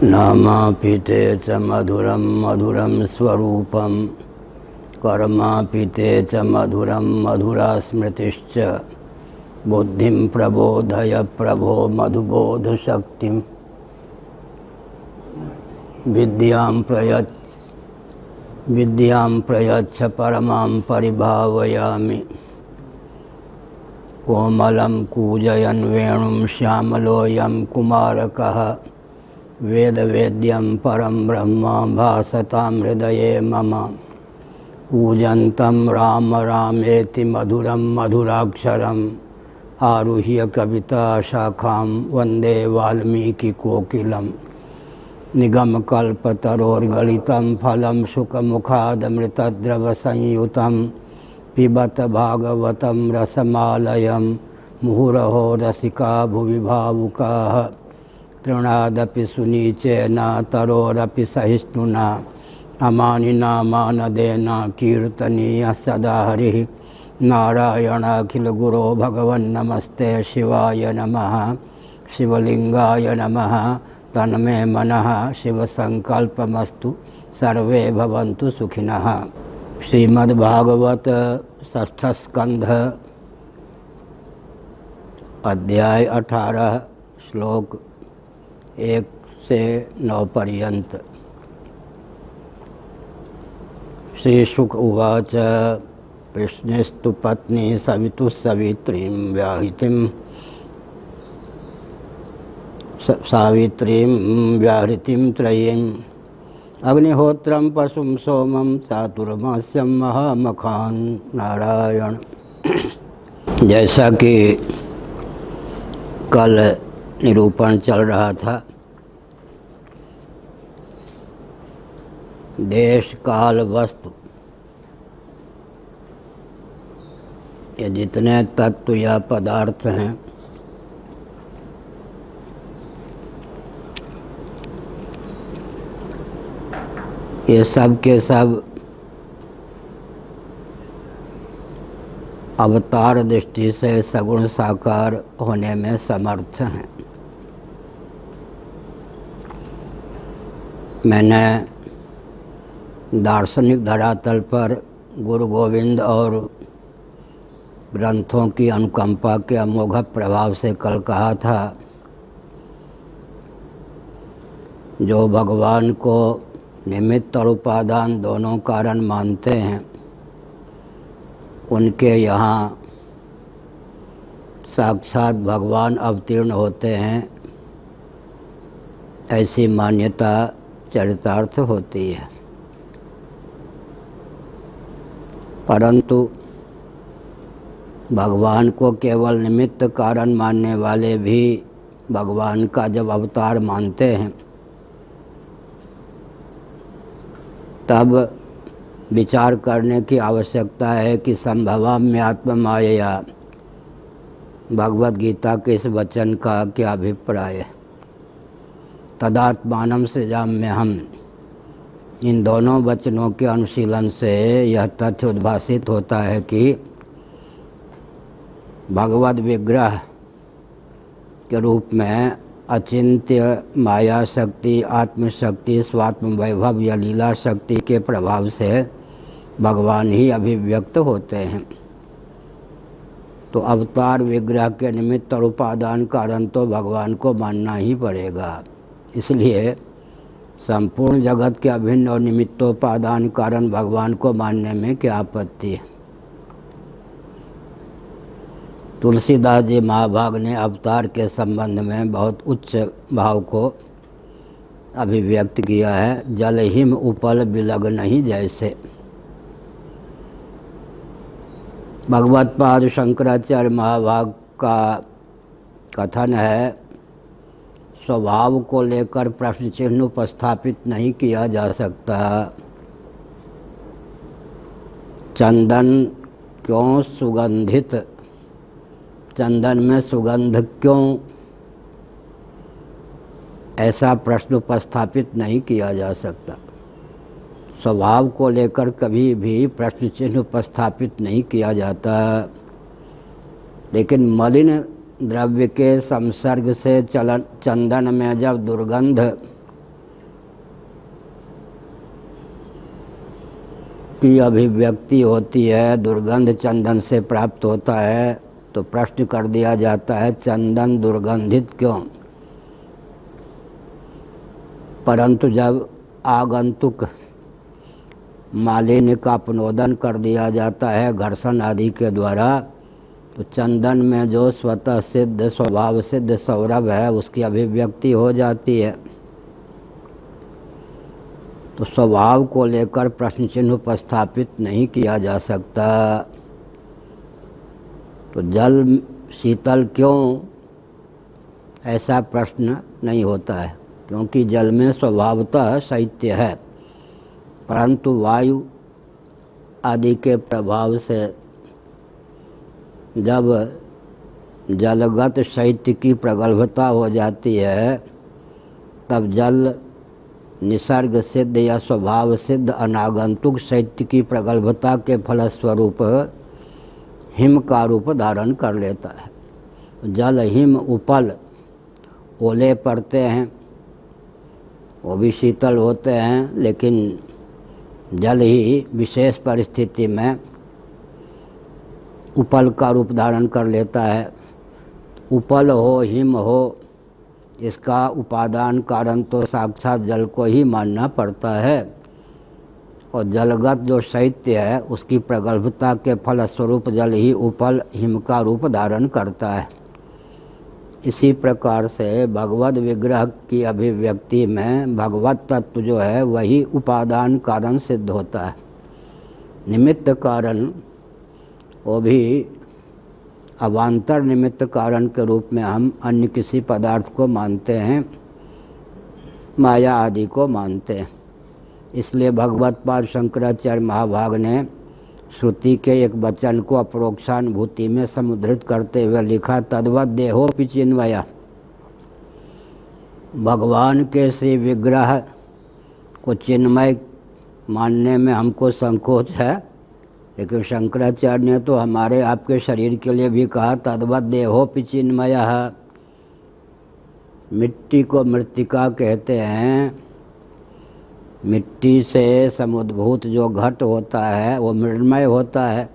नामापिते च मधुरं मधुरं स्वरूपं कर्मापिते च मधुरं मधुरा स्मृतिश्च बुद्धिं प्रबोधय प्रभो मधुबोधशक्तिं विद्यां प्रयच्छ परमां परिभावयामि। कोमलं कूजयन् वेणुं श्यामलोऽयं कुमारकः वेदवेद्यं परं ब्रह्म भासतां हृदये मम। कूजन्तं राम रामेति मधुरं मधुराक्षरम् आरुह्य कविता शाखां वन्दे वाल्मीकिकोकिलं। निगमकल्पतरोर्गलितं फलं शुकमुखादमृतद्रवसंयुतं पिबत भागवतं रसमालयं मुहुरहो रसिका भुवि भावुकाः। तृणादपि सुनीचेन तरोरपि सहिष्णुना अमानिना मानदेन कीर्तनीयः सदा हरिः। नारायणाखिलगुरो भगवन्नमस्ते शिवाय नमः। शिवलिंगाय नमः। तन्मे मनः शिवसंकल्पमस्तु सर्वे भवन्तु सुखिनः। श्रीमद्भागवत षष्ठ स्कंध अध्याय 18 श्लोक 1 से 9 पर्यंत। श्री शुक उवाच कृष्णस्तु पत्नी सवितुः सवित्रीं व्याहृतिं त्रयीम् अग्निहोत्रं पशुं सोमं चातुर्मास्यं महामखान्। नारायण। जैसा कि कल निरूपण चल रहा था, देश काल वस्तु ये जितने तत्व या पदार्थ हैं ये सब के सब अवतार दृष्टि से सगुण साकार होने में समर्थ हैं। मैंने दार्शनिक धरातल पर गुरु गोविंद और ग्रंथों की अनुकंपा के अमोघ प्रभाव से कल कहा था, जो भगवान को निमित्त और उपादान दोनों कारण मानते हैं, उनके यहाँ साक्षात भगवान अवतीर्ण होते हैं, ऐसी मान्यता चरितार्थ होती है। परंतु भगवान को केवल निमित्त कारण मानने वाले भी भगवान का जब अवतार मानते हैं, तब विचार करने की आवश्यकता है कि संभवाम्य आत्ममायया भगवद गीता के इस वचन का क्या अभिप्राय है। तदात्मानं सृजाम्यहम्, इन दोनों वचनों के अनुशीलन से यह तथ्य उद्भासित होता है कि भगवद विग्रह के रूप में अचिंत्य माया शक्ति, आत्मशक्ति, स्वात्म वैभव या लीला शक्ति के प्रभाव से भगवान ही अभिव्यक्त होते हैं। तो अवतार विग्रह के निमित्त और उपादान कारण तो भगवान को मानना ही पड़ेगा। इसलिए संपूर्ण जगत के अभिन्न और निमित्तोपादान कारण भगवान को मानने में क्या आपत्ति है। तुलसीदास जी महाभाग ने अवतार के संबंध में बहुत उच्च भाव को अभिव्यक्त किया है। जल हिम उपल बिलग नहीं जैसे। भगवत पाद शंकराचार्य महाभाग का कथन है, स्वभाव को लेकर प्रश्न चिन्ह उपस्थापित नहीं किया जा सकता। चंदन क्यों सुगंधित, चंदन में सुगंध क्यों, ऐसा प्रश्न उपस्थापित नहीं किया जा सकता। स्वभाव को लेकर कभी भी प्रश्न चिन्ह उपस्थापित नहीं किया जाता। लेकिन मलिन द्रव्य के संसर्ग से चंदन में जब दुर्गंध की अभिव्यक्ति होती है, दुर्गंध चंदन से प्राप्त होता है, तो प्रश्न कर दिया जाता है चंदन दुर्गंधित क्यों? परंतु जब आगंतुक मालिन्य का अपनोदन कर दिया जाता है घर्षण आदि के द्वारा, तो चंदन में जो स्वतः सिद्ध स्वभाव सिद्ध सौरभ है उसकी अभिव्यक्ति हो जाती है। तो स्वभाव को लेकर प्रश्न चिन्ह उपस्थापित नहीं किया जा सकता। तो जल शीतल क्यों, ऐसा प्रश्न नहीं होता है, क्योंकि जल में स्वभावतः शैत्य है, परंतु वायु आदि के प्रभाव से जब जलगत शैत्य की प्रगल्भता हो जाती है, तब जल निसर्ग सिद्ध या स्वभाव सिद्ध अनागंतुक शैत्य की प्रगल्भता के फलस्वरूप हिम का रूप धारण कर लेता है। जल हिम उपल ओले पड़ते हैं, वो भी शीतल होते हैं, लेकिन जल ही विशेष परिस्थिति में उपल का रूप धारण कर लेता है। उपल हो हिम हो, इसका उपादान कारण तो साक्षात जल को ही मानना पड़ता है, और जलगत जो शैत्य है उसकी प्रगल्भता के फलस्वरूप जल ही उपल हिम का रूप धारण करता है। इसी प्रकार से भगवद विग्रह की अभिव्यक्ति में भगवत तत्व जो है वही उपादान कारण सिद्ध होता है। निमित्त कारण वो भी अवान्तर निमित्त कारण के रूप में हम अन्य किसी पदार्थ को मानते हैं, माया आदि को मानते हैं। इसलिए भगवत्पाद शंकराचार्य महाभाग ने श्रुति के एक वचन को अपरोक्षानुभूति में समुद्रित करते हुए लिखा, तद्वत् देहोपि चिन्मया। भगवान के श्री विग्रह को चिन्मय मानने में हमको संकोच है, लेकिन शंकराचार्य ने तो हमारे आपके शरीर के लिए भी कहा, तद्वत् देहोपि चिन्मयः। मिट्टी को मृत्तिका कहते हैं। मिट्टी से समुद्भूत जो घट होता है वो मृण्मय होता है।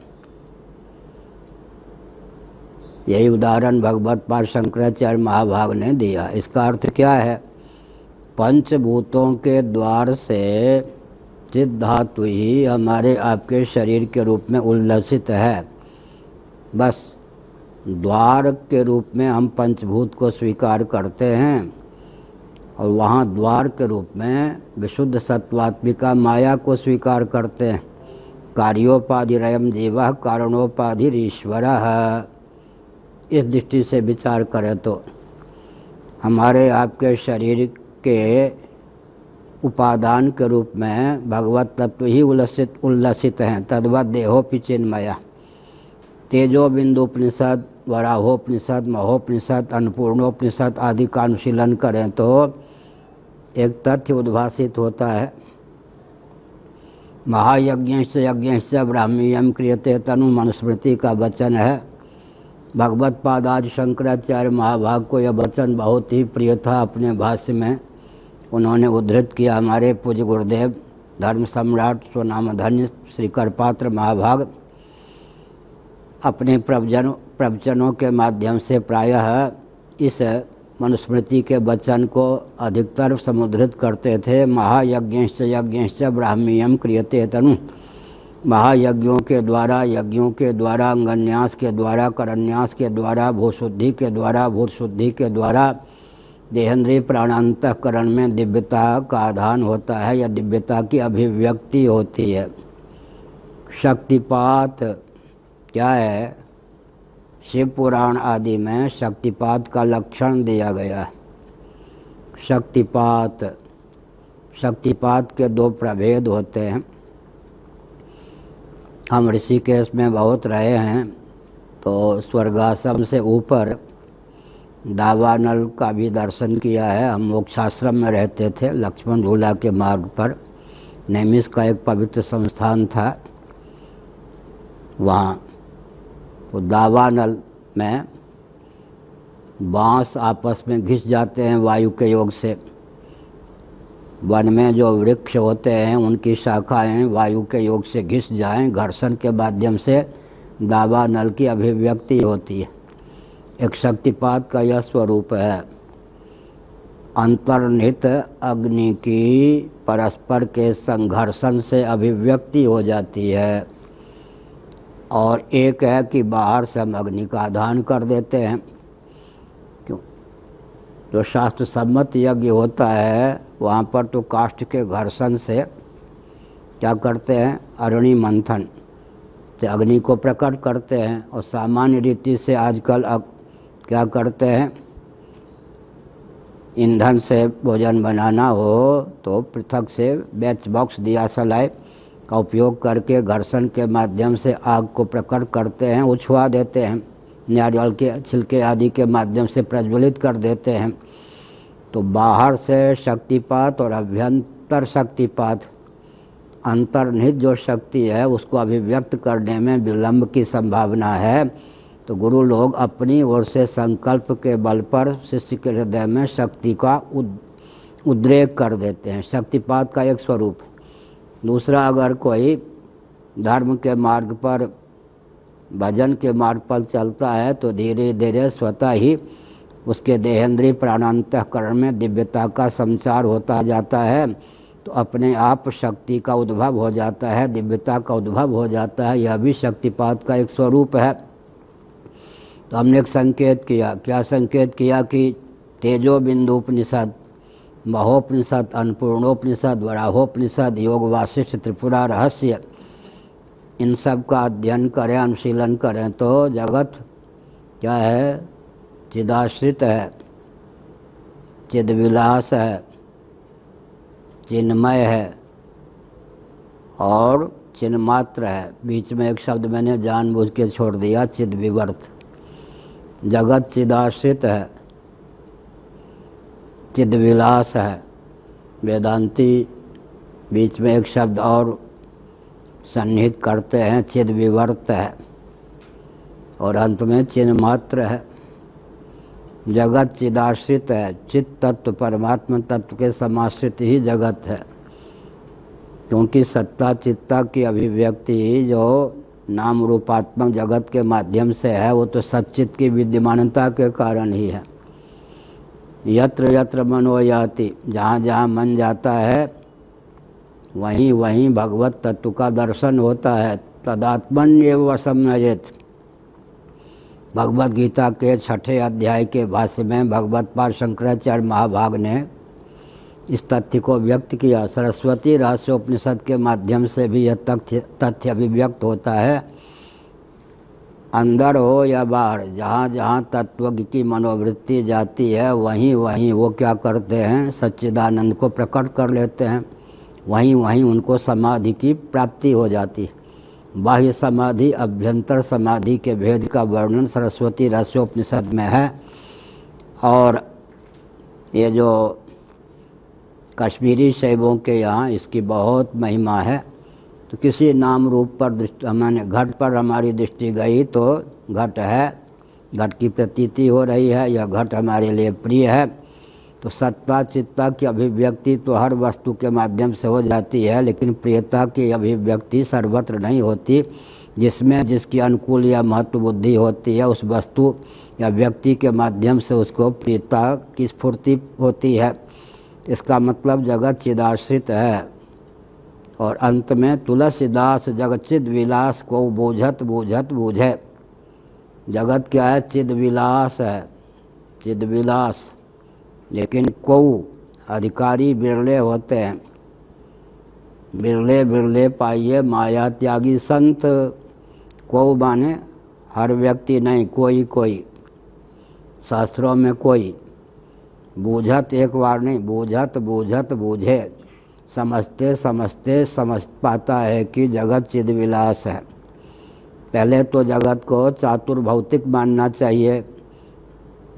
यही उदाहरण भगवत्पाद शंकराचार्य महाभाग ने दिया। इसका अर्थ क्या है? पंचभूतों के द्वार से चित धातु ही हमारे आपके शरीर के रूप में उल्लसित है। बस द्वार के रूप में हम पंचभूत को स्वीकार करते हैं, और वहाँ द्वार के रूप में विशुद्ध सत्वात्मिका माया को स्वीकार करते हैं। कार्योपाधिरयम् जीवः कारणोपाधिरीश्वरः। इस दृष्टि से विचार करें तो हमारे आपके शरीर के उपादान के रूप में भगवत तत्व ही उल्लसित हैं। तद्वत् देहोपि चिन्मयः। तेजो बिंदुपनिषद, वराहोपनिषद, महोपनिषद, अन्नपूर्णोपनिषद आदि का अनुशीलन करें तो एक तथ्य उद्भासित होता है। महायज्ञश्च यज्ञश्च ब्राह्मीयम क्रियते तनु मनुस्मृति का वचन है। भगवत्पाद आदि शंकराचार्य महाभाग को यह वचन बहुत ही प्रिय था। अपने भाष्य में उन्होंने उद्धृत किया। हमारे पूज्य गुरुदेव धर्म सम्राट स्वनामधन्य श्री करपात्र महाभाग अपने प्रवचनों के माध्यम से प्रायः इस मनुस्मृति के वचन को अधिकतर समुद्रित करते थे। महायज्ञश्च यज्ञश्च ब्राह्मीयम क्रियते तनु। महायज्ञों के द्वारा अंगन्यास के द्वारा, करन्यास के द्वारा, भूशुद्धि के द्वारा, भूत शुद्धि के द्वारा देहेंद्रिय प्राणांतःकरण में दिव्यता का आधान होता है या दिव्यता की अभिव्यक्ति होती है। शक्तिपात क्या है? शिव पुराण आदि में शक्तिपात का लक्षण दिया गया है। शक्तिपात के दो प्रभेद होते हैं। हम ऋषिकेश में बहुत रहे हैं, तो स्वर्गाश्रम से ऊपर दावानल का भी दर्शन किया है। हम मोक्षाश्रम में रहते थे, लक्ष्मण झूला के मार्ग पर। नैमिष का एक पवित्र संस्थान था वहाँ। तो दावानल में बाँस आपस में घिस जाते हैं वायु के योग से, वन में जो वृक्ष होते हैं उनकी शाखाएं वायु के योग से घिस जाएं, घर्षण के माध्यम से दावानल की अभिव्यक्ति होती है। एक शक्तिपात का यह स्वरूप है। अंतर्निहित अग्नि की परस्पर के संघर्षण से अभिव्यक्ति हो जाती है, और एक है कि बाहर से हम अग्नि का आधान कर देते हैं। क्यों? जो शास्त्र सम्मत यज्ञ होता है वहाँ पर तो काष्ठ के घर्षण से क्या करते हैं, अग्नि मंथन से अग्नि को प्रकट करते हैं। और सामान्य रीति से आजकल क्या करते हैं, ईंधन से भोजन बनाना हो तो पृथक से मैच बॉक्स दिया सलाई का उपयोग करके घर्षण के माध्यम से आग को प्रकट करते हैं, उछवा देते हैं, नारियल के छिलके आदि के माध्यम से प्रज्वलित कर देते हैं। तो बाहर से शक्तिपात और अभ्यंतर शक्तिपात, अंतर्निहित जो शक्ति है उसको अभिव्यक्त करने में विलंब की संभावना है। तो गुरु लोग अपनी ओर से संकल्प के बल पर शिष्य के हृदय में शक्ति का उद्रेक कर देते हैं। शक्तिपात का एक स्वरूप। दूसरा, अगर कोई धर्म के मार्ग पर, भजन के मार्ग पर चलता है तो धीरे धीरे स्वतः ही उसके देहेंद्रीय प्राणांतःकरण में दिव्यता का संचार होता जाता है। तो अपने आप शक्ति का उद्भव हो जाता है, दिव्यता का उद्भव हो जाता है। यह भी शक्तिपात का एक स्वरूप है। तो हमने एक संकेत किया। क्या संकेत किया कि तेजो बिंदु उपनिषद, महोपनिषद, अन्नपूर्णोपनिषद, वराहोपनिषद, योग वासिष्ठ, त्रिपुरा रहस्य, इन सब का अध्ययन करें, अनुशीलन करें तो जगत क्या है, चिदाश्रित है, चिदविलास है, चिन्मय है और चिन्मात्र है। बीच में एक शब्द मैंने जानबूझ के छोड़ दिया, चिदविवर्त। जगत चिदाश्रित है, चिदविलास है। वेदांती बीच में एक शब्द और सन्निहित करते हैं, चिदविवर्त है, और अंत में चिन्मात्र है। जगत चिदाश्रित है, चित तत्व परमात्मा तत्व के समाश्रित ही जगत है। क्योंकि सत्ता चित्ता की अभिव्यक्ति जो नाम रूपात्मक जगत के माध्यम से है वो तो सच्चित की विद्यमानता के कारण ही है। यत्र यत्र मनो याति, जहाँ जहाँ मन जाता है वहीं वहीं भगवत तत्व का दर्शन होता है। तदात्मन्येव वशं नयेत्। भगवत गीता के 6ठे अध्याय के भाष्य में भगवत पाद शंकराचार्य महाभाग ने इस तथ्य को व्यक्त किया। सरस्वती रहस्योपनिषद के माध्यम से भी यह तथ्य अभिव्यक्त होता है। अंदर हो या बाहर, जहाँ जहाँ तत्वज्ञ की मनोवृत्ति जाती है वहीं वहीं वो क्या करते हैं, सच्चिदानंद को प्रकट कर लेते हैं। वहीं वहीं उनको समाधि की प्राप्ति हो जाती है। बाह्य समाधि, अभ्यंतर समाधि के भेद का वर्णन सरस्वती रहस्योपनिषद में है। और ये जो कश्मीरी शैवों के यहाँ इसकी बहुत महिमा है। तो किसी नाम रूप पर दृष्टि, हमने घट पर हमारी दृष्टि गई तो घट है, घट की प्रतीति हो रही है, यह घट हमारे लिए प्रिय है। तो सत्ता चित्ता की अभिव्यक्ति तो हर वस्तु के माध्यम से हो जाती है, लेकिन प्रियता की अभिव्यक्ति सर्वत्र नहीं होती। जिसमें जिसकी अनुकूल या महत्व बुद्धि होती है उस वस्तु या व्यक्ति के माध्यम से उसको प्रियता की स्फूर्ति होती है। इसका मतलब जगत चिदाश्रित है। और अंत में तुलसीदास जगचिद विलास को बूझत बूझत बूझे। जगत क्या है, चिद विलास है, चिद विलास। लेकिन को अधिकारी बिरले होते हैं। बिरले बिरले पाइए माया त्यागी संत। को माने हर व्यक्ति नहीं, कोई कोई, शास्त्रों में कोई। बूझत एक बार नहीं, बूझत बूझत बूझे। समझते समझते समझ पाता है कि जगत चिदविलास है। पहले तो जगत को चातुर्भौतिक मानना चाहिए।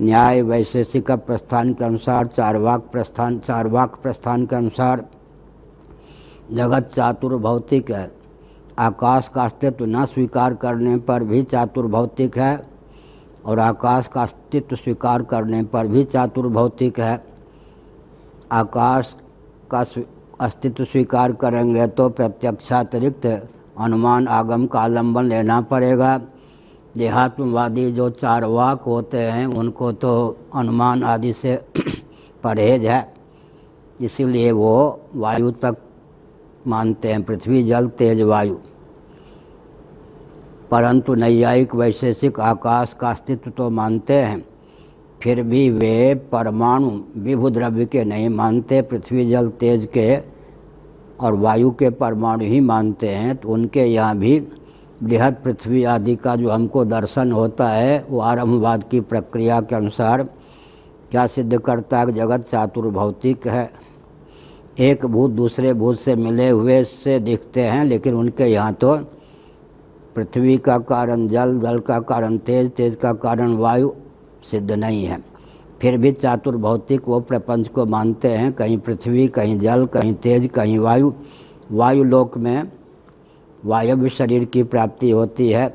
न्याय वैशेषिक प्रस्थान के अनुसार, चार्वाक प्रस्थान के अनुसार जगत चातुर्भौतिक है। आकाश का अस्तित्व न स्वीकार करने पर भी चातुर्भौतिक है, और आकाश का अस्तित्व स्वीकार करने पर भी चातुर्भौतिक है। आकाश का अस्तित्व स्वीकार करेंगे तो प्रत्यक्षातिरिक्त अनुमान आगम का आलम्बन लेना पड़ेगा। देहात्मवादी जो चारवाक होते हैं उनको तो अनुमान आदि से परहेज है, इसीलिए वो वायु तक मानते हैं, पृथ्वी जल तेज वायु। परंतु नैयायिक वैशेषिक आकाश का अस्तित्व तो मानते हैं, फिर भी वे परमाणु विभु द्रव्य के नहीं मानते, पृथ्वी जल तेज के और वायु के परमाणु ही मानते हैं। तो उनके यहाँ भी बृहद पृथ्वी आदि का जो हमको दर्शन होता है वो आरंभवाद की प्रक्रिया के अनुसार क्या सिद्ध करता है कि जगत चातुर्भौतिक है। एक भूत दूसरे भूत से मिले हुए से दिखते हैं, लेकिन उनके यहाँ तो पृथ्वी का कारण जल, जल का कारण तेज, तेज का कारण वायु सिद्ध नहीं है। फिर भी चातुर्भौतिक वो प्रपंच को मानते हैं, कहीं पृथ्वी, कहीं जल, कहीं तेज, कहीं वायु। वायु लोक में वायव्य शरीर की प्राप्ति होती है,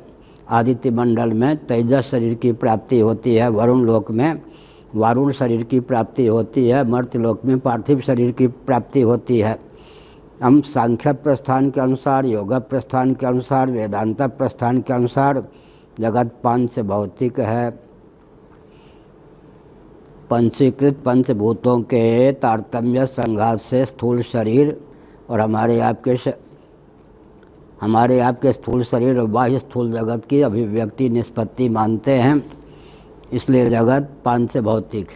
आदित्य मंडल में तेजस शरीर की प्राप्ति होती है, वरुण लोक में वारुण शरीर की प्राप्ति होती है, मर्त्य लोक में पार्थिव शरीर की प्राप्ति होती है। हम सांख्य प्रस्थान के अनुसार, योग प्रस्थान के अनुसार, वेदांत प्रस्थान के अनुसार जगत पांच भौतिक है। पंचीकृत पंचभूतों के तारतम्य संघात से स्थूल शरीर और हमारे आपके स्थूल शरीर और बाह्य स्थूल जगत की अभिव्यक्ति निष्पत्ति मानते हैं, इसलिए जगत पांच भौतिक।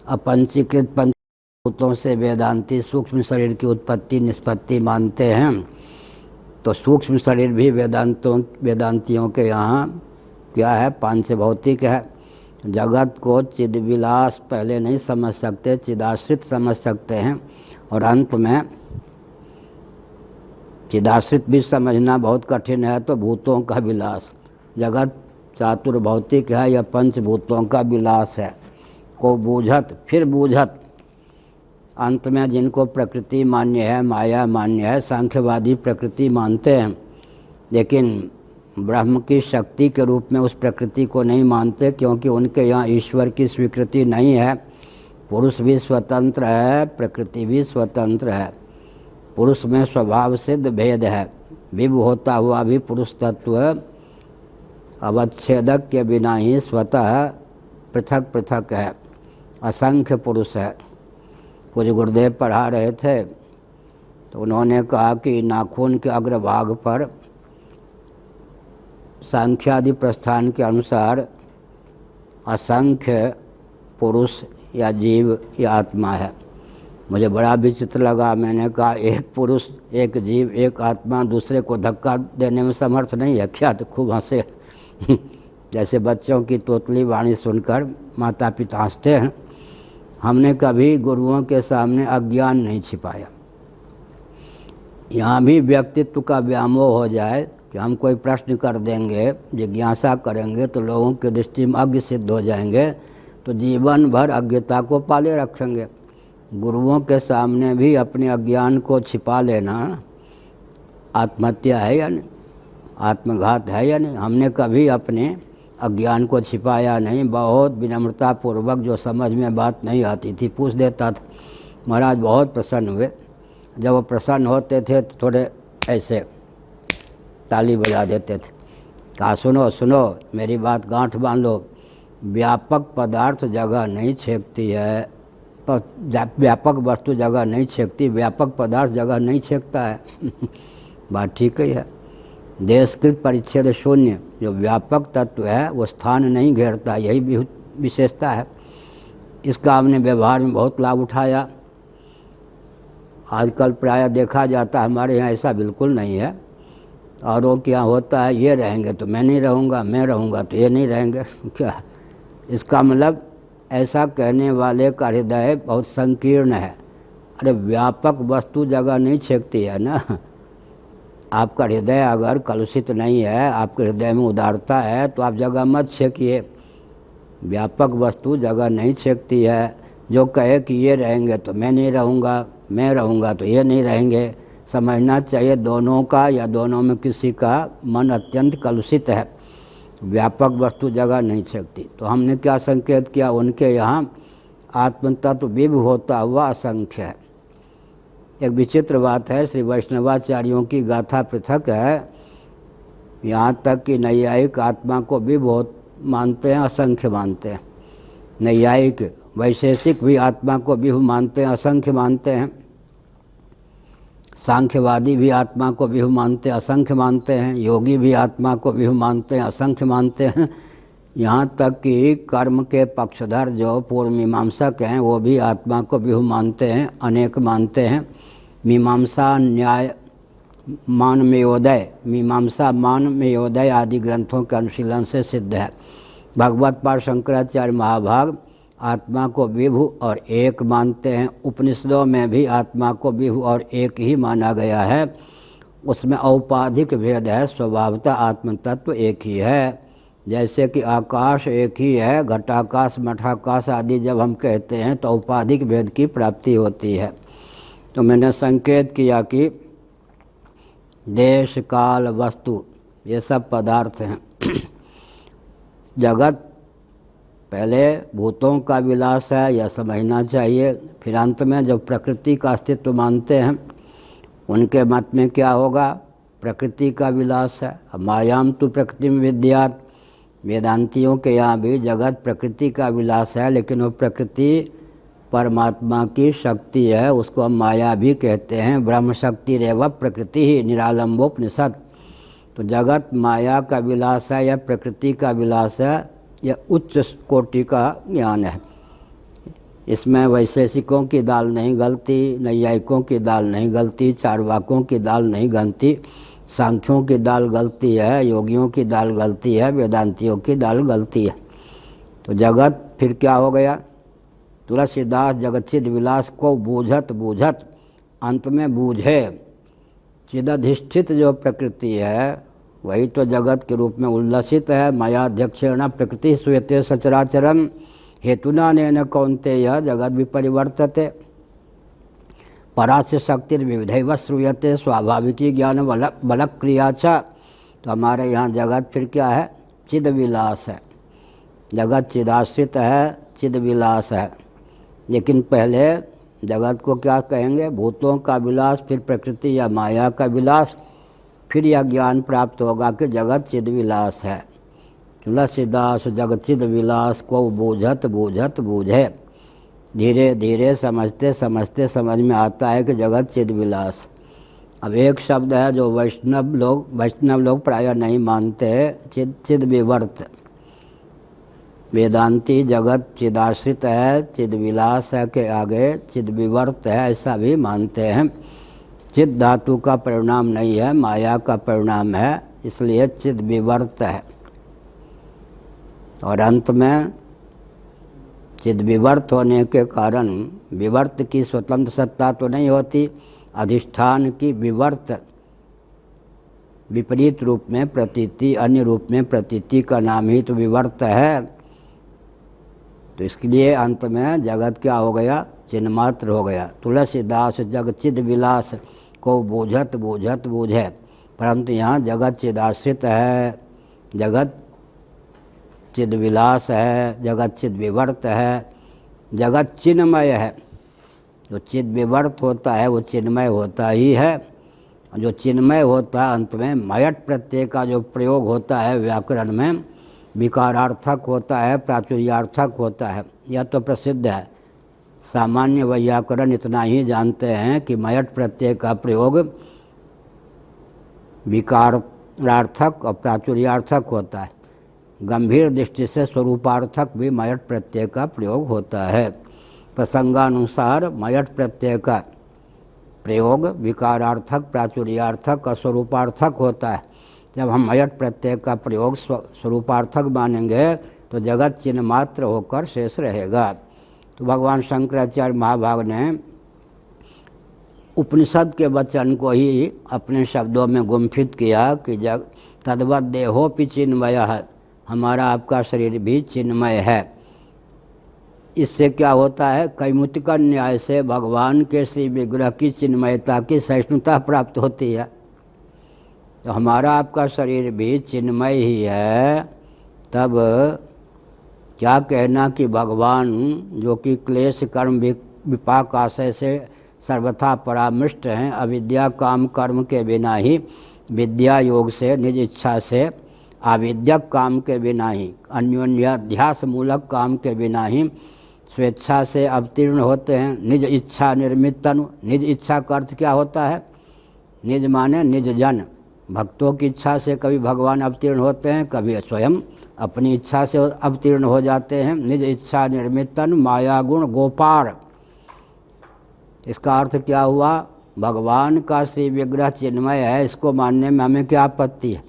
अपंचीकृत पंचभूतों से वेदांती सूक्ष्म शरीर की उत्पत्ति निष्पत्ति मानते हैं। तो सूक्ष्म शरीर भी वेदांतियों के यहाँ क्या है, पांच भौतिक है। जगत को चिदविलास पहले नहीं समझ सकते, चिदाश्रित समझ सकते हैं, और अंत में चिदाश्रित भी समझना बहुत कठिन है। तो भूतों का विलास, जगत चातुर्भौतिक है या पंचभूतों का विलास है, को बूझत फिर बूझत अंत में जिनको प्रकृति मान्य है, माया मान्य है। सांख्यवादी प्रकृति मानते हैं, लेकिन ब्रह्म की शक्ति के रूप में उस प्रकृति को नहीं मानते, क्योंकि उनके यहाँ ईश्वर की स्वीकृति नहीं है। पुरुष भी स्वतंत्र है, प्रकृति भी स्वतंत्र है। पुरुष में स्वभाव सिद्ध भेद है, विभु होता हुआ भी पुरुष तत्व अवच्छेदक के बिना ही स्वतः पृथक पृथक है, असंख्य पुरुष है। कुछ गुरुदेव पढ़ा रहे थे तो उन्होंने कहा कि नाखून के अग्रभाग पर सांख्यादि प्रस्थान के अनुसार असंख्य पुरुष या जीव या आत्मा है। मुझे बड़ा विचित्र लगा। मैंने कहा एक पुरुष, एक जीव, एक आत्मा दूसरे को धक्का देने में समर्थ नहीं है क्या? तो खूब हंसे। जैसे बच्चों की तोतली वाणी सुनकर माता पिता हंसते हैं। हमने कभी गुरुओं के सामने अज्ञान नहीं छिपाया। यहाँ भी व्यक्तित्व का व्यामोह हो जाए कि हम कोई प्रश्न कर देंगे, जिज्ञासा करेंगे तो लोगों की दृष्टि में अज्ञ सिद्ध हो जाएंगे, तो जीवन भर अज्ञता को पाले रखेंगे। गुरुओं के सामने भी अपने अज्ञान को छिपा लेना आत्महत्या है या नहीं, आत्मघात है या नहीं? हमने कभी अपने अज्ञान को छिपाया नहीं। बहुत विनम्रता पूर्वक जो समझ में बात नहीं आती थी पूछ देता था। महाराज बहुत प्रसन्न हुए। जब वो प्रसन्न होते थे तो थोड़े ऐसे ताली बजा देते थे। कहा सुनो सुनो, मेरी बात गांठ बांध लो। व्यापक पदार्थ जगह नहीं छेकती है, व्यापक वस्तु जगह नहीं छेकती, व्यापक पदार्थ जगह नहीं छेकता है। बात ठीक ही है। देशकृत परिच्छेद शून्य जो व्यापक तत्व है वो स्थान नहीं घेरता, यही विशेषता है। इसका हमने व्यवहार में बहुत लाभ उठाया। आजकल प्रायः देखा जाता है, हमारे यहाँ ऐसा बिल्कुल नहीं है। और वो क्या होता है, ये रहेंगे तो मैं नहीं रहूँगा, मैं रहूँगा तो ये नहीं रहेंगे। क्या इसका मतलब? ऐसा कहने वाले का हृदय बहुत संकीर्ण है। अरे व्यापक वस्तु जगह नहीं छेकती है ना। आपका हृदय अगर कलुषित नहीं है, आपके हृदय में उदारता है, तो आप जगह मत छेकिए। व्यापक वस्तु जगह नहीं छेकती है। जो कहे कि ये रहेंगे तो मैं नहीं रहूँगा, मैं रहूँगा तो ये नहीं रहेंगे, समझना चाहिए दोनों का या दोनों में किसी का मन अत्यंत कलुषित है। व्यापक वस्तु जगह नहीं छेकती। तो हमने क्या संकेत किया, उनके यहाँ आत्मतत्व विभु होता हुआ असंख्य है। एक विचित्र बात है, श्री वैष्णवाचार्यों की गाथा पृथक है। यहाँ तक कि नैयायिक आत्मा को भी बहुत मानते हैं, असंख्य मानते हैं। नैयायिक वैशेषिक भी आत्मा को भी मानते हैं, असंख्य मानते हैं। सांख्यवादी भी आत्मा को भी मानते हैं, असंख्य मानते हैं। योगी भी आत्मा को भी मानते हैं, असंख्य मानते हैं। यहाँ तक कि कर्म के पक्षधर जो पूर्व मीमांसक हैं वो भी आत्मा को भी मानते हैं, अनेक मानते हैं। मीमांसा न्याय मान मेयोदय, मीमांसा मान मेयोदय आदि ग्रंथों के अनुशीलन से सिद्ध है। भगवत पाद शंकराचार्य महाभाग आत्मा को विभु और एक मानते हैं। उपनिषदों में भी आत्मा को विभु और एक ही माना गया है। उसमें औपाधिक भेद है, स्वभावतः आत्म तत्व एक ही है। जैसे कि आकाश एक ही है, घटाकाश मठाकाश आदि जब हम कहते हैं तो औपाधिक भेद की प्राप्ति होती है। तो मैंने संकेत किया कि देश काल वस्तु ये सब पदार्थ हैं। जगत पहले भूतों का विलास है, यह समझना चाहिए। फिर अंत में जब प्रकृति का अस्तित्व मानते हैं उनके मत में क्या होगा, प्रकृति का विलास है। मायाम तो प्रकृति में विद्यात, वेदांतियों के यहाँ भी जगत प्रकृति का विलास है, लेकिन वो प्रकृति परमात्मा की शक्ति है, उसको हम माया भी कहते हैं। ब्रह्म शक्ति रेव प्रकृति ही निरालंबोपनिषद। तो जगत माया का विलास है या प्रकृति का विलास है, यह उच्च कोटि का ज्ञान है। इसमें वैशेषिकों की दाल नहीं गलती, नैयायिकों की दाल नहीं गलती, चारवाकों की दाल नहीं गलती, सांख्यों की दाल गलती है, योगियों की दाल गलती है, वेदांतियों की दाल गलती है। तो जगत फिर क्या हो गया, तुलसीदास जगच्चिद विलास को बूझत बूझत अंत में बूझे। चिदधिष्ठित जो प्रकृति है वही तो जगत के रूप में उल्लसित है। मायाध्यक्षेण प्रकृति श्वेते सचराचरम हेतुना नेन कौन्तेय जगत विपरिवर्तते। परास्य शक्तिर्विविधैव श्रूयते स्वाभाविकी ज्ञान बलक क्रिया च। तो हमारे यहाँ जगत फिर क्या है, चिद विलास है। जगत चिदाश्रित है, चिद विलास है। लेकिन पहले जगत को क्या कहेंगे, भूतों का विलास, फिर प्रकृति या माया का विलास, फिर यह ज्ञान प्राप्त होगा कि जगत चिद विलास है। तुलसीदास जगत चिद विलास को बूझत बूझत बूझे। धीरे धीरे समझते समझते समझ में आता है कि जगत चिद विलास। अब एक शब्द है जो वैष्णव लोग प्रायः नहीं मानते, चिद विवर्त। वेदांती जगत चिदाश्रित है, चिद विलास है के आगे चिद विवर्त है ऐसा भी मानते हैं। चिद धातु का परिणाम नहीं है, माया का परिणाम है, इसलिए चिद विवर्त है। और अंत में चिद विवर्त होने के कारण विवर्त की स्वतंत्र सत्ता तो नहीं होती, अधिष्ठान की विवर्त विपरीत रूप में प्रतीति, अन्य रूप में प्रतीति का नाम ही तो विवर्त है। तो इसके लिए अंत में जगत क्या हो गया, चिन्मात्र हो गया। तुलसीदास जग चिद विलास को बूझत बूझत बूझे, परंतु यहाँ जगत चिदाश्रित है, जगत चिद विलास है, जगत चिद विवर्त है, जगत चिन्मय है। जो चिद विवर्त होता है वो चिन्मय होता ही है। जो चिन्मय होता है अंत में मयट प्रत्यय का जो प्रयोग होता है व्याकरण में, विकारार्थक होता है, प्राचुर्यार्थक होता है। यह तो प्रसिद्ध है। सामान्य वैयाकरण इतना ही जानते हैं कि मयट प्रत्यय का प्रयोग विकारार्थक और प्राचुर्यार्थक होता है। गंभीर दृष्टि से स्वरूपार्थक भी मयट प्रत्यय का प्रयोग होता है। प्रसंगानुसार मयट प्रत्यय का प्रयोग विकारार्थक, प्राचुर्यार्थक और स्वरूपार्थक होता है। जब हम मयट प्रत्यय का प्रयोग स्वरूपार्थक मानेंगे तो जगत चिन्ह मात्र होकर शेष रहेगा। तो भगवान शंकराचार्य महाभाग ने उपनिषद के वचन को ही अपने शब्दों में गुम्फित किया कि जग तद्वत देहोपि चिन्मय है, हमारा आपका शरीर भी चिन्मय है। इससे क्या होता है, कैमुतिक न्याय से भगवान के श्री विग्रह की चिन्मयता की सहिष्णुता प्राप्त होती है। तो हमारा आपका शरीर भी चिन्मय ही है। तब क्या कहना कि भगवान जो कि क्लेश कर्म विपाक आशय से सर्वथा परामृष्ट हैं। अविद्या काम कर्म के बिना ही, विद्या योग से, निज इच्छा से, आविद्यक काम के बिना ही, अन्योन्याध्यास मूलक काम के बिना ही स्वेच्छा से अवतीर्ण होते हैं। निज इच्छा निर्मित तनु। निज इच्छा का अर्थ क्या होता है? निज माने निज जन। भक्तों की इच्छा से कभी भगवान अवतीर्ण होते हैं, कभी स्वयं अपनी इच्छा से अवतीर्ण हो जाते हैं। निज इच्छा निर्मित तनु माया गुण गोपार। इसका अर्थ क्या हुआ? भगवान का श्री विग्रह चिन्मय है, इसको मानने में हमें क्या आपत्ति है?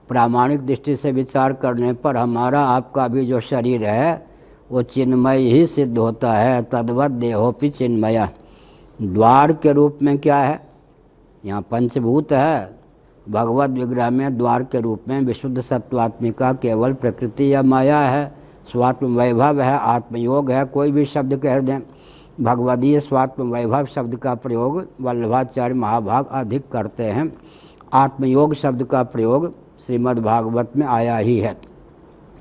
प्रामाणिक दृष्टि से विचार करने पर हमारा आपका भी जो शरीर है वो चिन्मय ही सिद्ध होता है। तद्वत देहोपि चिन्मय। द्वार के रूप में क्या है? यहाँ पंचभूत है, भगवत विग्रह में द्वार के रूप में विशुद्ध सत्वात्मिका केवल प्रकृति या माया है। स्वात्म वैभव है, आत्मयोग है, कोई भी शब्द कह दें। भगवदीय स्वात्म वैभव शब्द का प्रयोग वल्लभाचार्य महाभाग अधिक करते हैं। आत्मयोग शब्द का प्रयोग श्रीमद् भागवत में आया ही है,